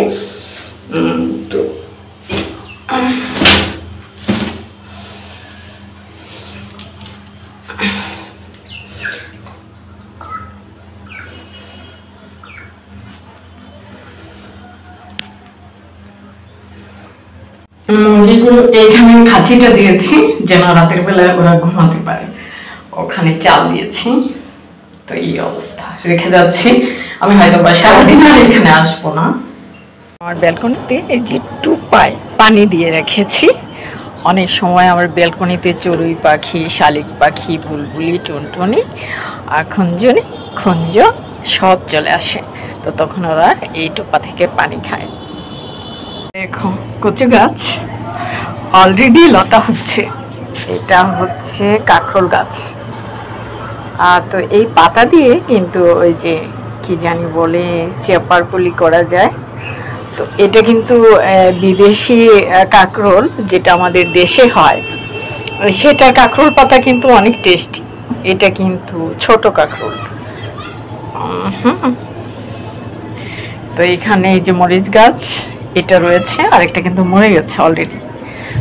তো মুরগিগুলো এইখানে খাঁচিটা দিয়েছি যেন রাতের বেলায় ওরা ঘুমাতে পারে, ওখানে চাল দিয়েছি। তো এই অবস্থা রেখে যাচ্ছি, আমি হয়তো বা সারাদিন আর এখানে আসবো না। আমার ব্যালকনিতে এই যে টুপায় পানি দিয়ে রেখেছি। অনেক সময় আমার ব্যালকনিতে চড়ুই পাখি, শালিক পাখি, বুলবুলি, টুনটুনি আর খুঞ্জনি খুঞ্জ সব চলে আসে, তো তখন ওরা এই টোপা থেকে পানি খায়। দেখো কচু গাছ অলরেডি লতা হচ্ছে, এটা হচ্ছে কাঁকরোল গাছ। তো এই পাতা দিয়ে কিন্তু ওই যে কি জানি বলে চেপারপুলি করা যায়। তো এটা কিন্তু বিদেশি কাঁকরোল, যেটা আমাদের দেশে হয় সেটার কাঁকরোল পাতা কিন্তু অনেক টেস্টি। এটা কিন্তু ছোট কাঁকরোল। তো এখানে এই যে মরিচ গাছ এটা রয়েছে, আরেকটা কিন্তু মরে গেছে অলরেডি।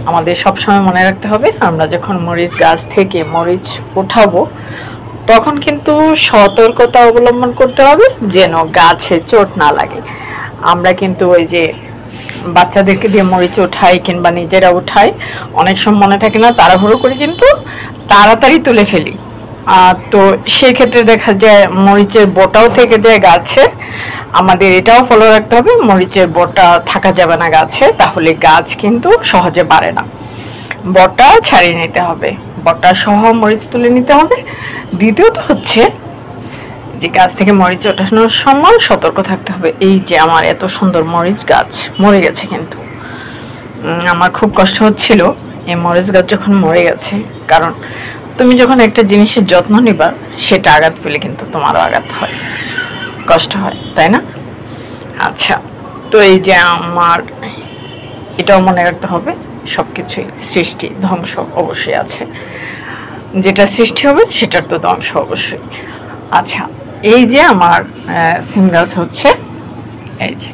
আমাদের সবসময় মনে রাখতে হবে, আমরা যখন মরিচ গাছ থেকে মরিচ উঠাবো তখন কিন্তু সতর্কতা অবলম্বন করতে হবে যেন গাছে চোট না লাগে। আমরা কিন্তু ওই যে বাচ্চাদেরকে দিয়ে মরিচ উঠাই কিংবা নিজেরা উঠাই, অনেক সময় মনে থাকে না, তাড়াহুড়ো করে কিন্তু তাড়াতাড়ি তুলে ফেলি। তো সেক্ষেত্রে দেখা যায় মরিচের বোটাও থেকে যায় গাছে। আমাদের এটাও ফলো রাখতে হবে, মরিচের বোটা থাকা যাবে না গাছে, তাহলে গাছ কিন্তু সহজে বাড়ে না। বটা ছাড়িয়ে নিতে হবে, বটা সহ মরিচ তুলে নিতে হবে। দ্বিতীয়ত হচ্ছে যে গাছ থেকে মরিচ ওঠানোর সময় সতর্ক থাকতে হবে। এই যে আমার এত সুন্দর মরিচ গাছ মরে গেছে, কিন্তু আমার খুব কষ্ট হচ্ছিল এই মরিচ গাছ যখন মরে গেছে। কারণ তুমি যখন একটা জিনিসের যত্ন নিবা, সেটা আঘাত পেলে কিন্তু তোমারও আঘাত হয়, কষ্ট হয়, তাই না? আচ্ছা, তো এই যে আমার এটাও মনে রাখতে হবে, সব কিছুই সৃষ্টি ধ্বংস অবশ্যই আছে। যেটা সৃষ্টি হবে সেটার তো ধ্বংস অবশ্যই। আচ্ছা, এই যে আমার সিম গাছ হচ্ছে, এই যে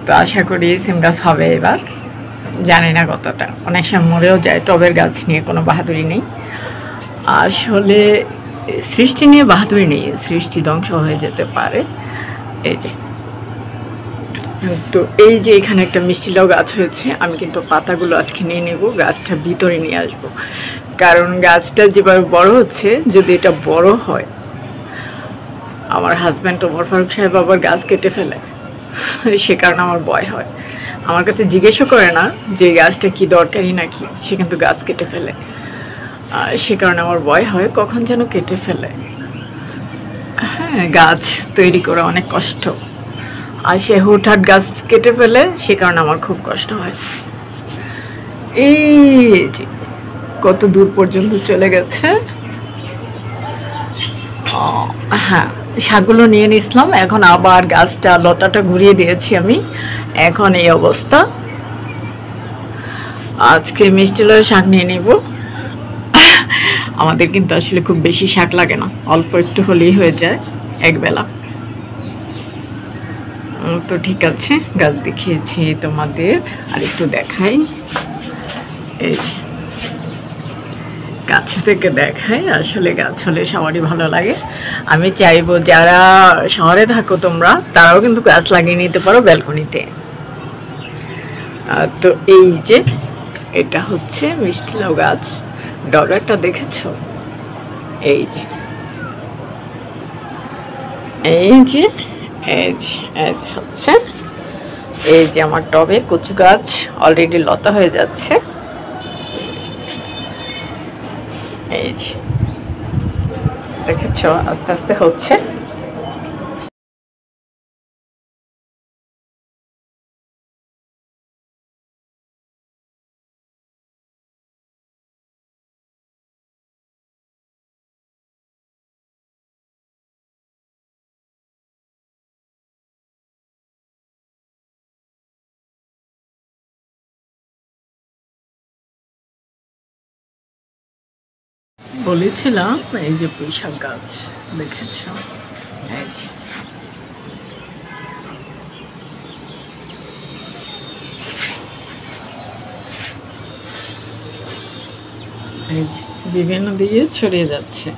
তো আশা করি সিম গাছ হবে এবার। জানি না কতটা, অনেক সময় মরেও যায়। টবের গাছ নিয়ে কোনো বাহাদুরি নেই আসলে, সৃষ্টি নিয়ে বাহাদুরি নেই, সৃষ্টি ধ্বংস হয়ে যেতে পারে। এই যে, তো এই যে এখানে একটা মিষ্টি লাউ গাছ হয়েছে, আমি কিন্তু পাতাগুলো আজকে নিয়ে নেব, গাছটা ভিতরে নিয়ে আসব। কারণ গাছটা যেভাবে বড় হচ্ছে, যদি এটা বড় হয়, আমার হাজব্যান্ড ওমর ফারুক সাহেব আবার গাছ কেটে ফেলে, সে কারণে আমার ভয় হয়। আমার কাছে জিজ্ঞেসও করে না যে গাছটা কি দরকারি নাকি, সে কিন্তু গাছ কেটে ফেলে। সে কারণে আমার ভয় হয় কখন যেন কেটে ফেলে। হ্যাঁ, গাছ তৈরি করা অনেক কষ্ট, আর সে হুটহাট গাছ কেটে ফেলে, সে কারণে আমার খুব কষ্ট হয়। এই যে কত দূর পর্যন্ত চলে গেছে। হ্যাঁ, শাকগুলো নিয়ে নিয়েছিলাম, এখন আবার গাছটা লতাটা ঘুরিয়ে দিয়েছি আমি, এখন এই অবস্থা। আজকে মিষ্টি লাউ শাক নিয়ে নিব। আমাদের কিন্তু আসলে খুব বেশি শাক লাগে না, অল্প একটু হলেই হয়ে যায় একবেলা। তো ঠিক আছে, গাছ দেখিয়েছি তোমাদের, আর একটু দেখাই। এই কাছ থেকে দেখাই, আসলে গাছ হলে সবারই ভালো লাগে। আমি চাইবো যারা শহরে থাকো তোমরা, তারাও কিন্তু গাছ লাগিয়ে নিতে পারো ব্যালকনিতে। তো এই যে এটা হচ্ছে মিষ্টি লাউ গাছ, ডগারটা দেখেছো? এই যে এই যে এই যে এই যে হচ্ছে, এই যে আমার টবে কচু গাছ অলরেডি লতা হয়ে যাচ্ছে। এই যে দেখেছো, আস্তে আস্তে হচ্ছে। বলেছিলাম এই যে পুঁইশাক গাছ দেখেছ, এই যে এই যে বিভিন্ন দিকে ছড়িয়ে যাচ্ছে।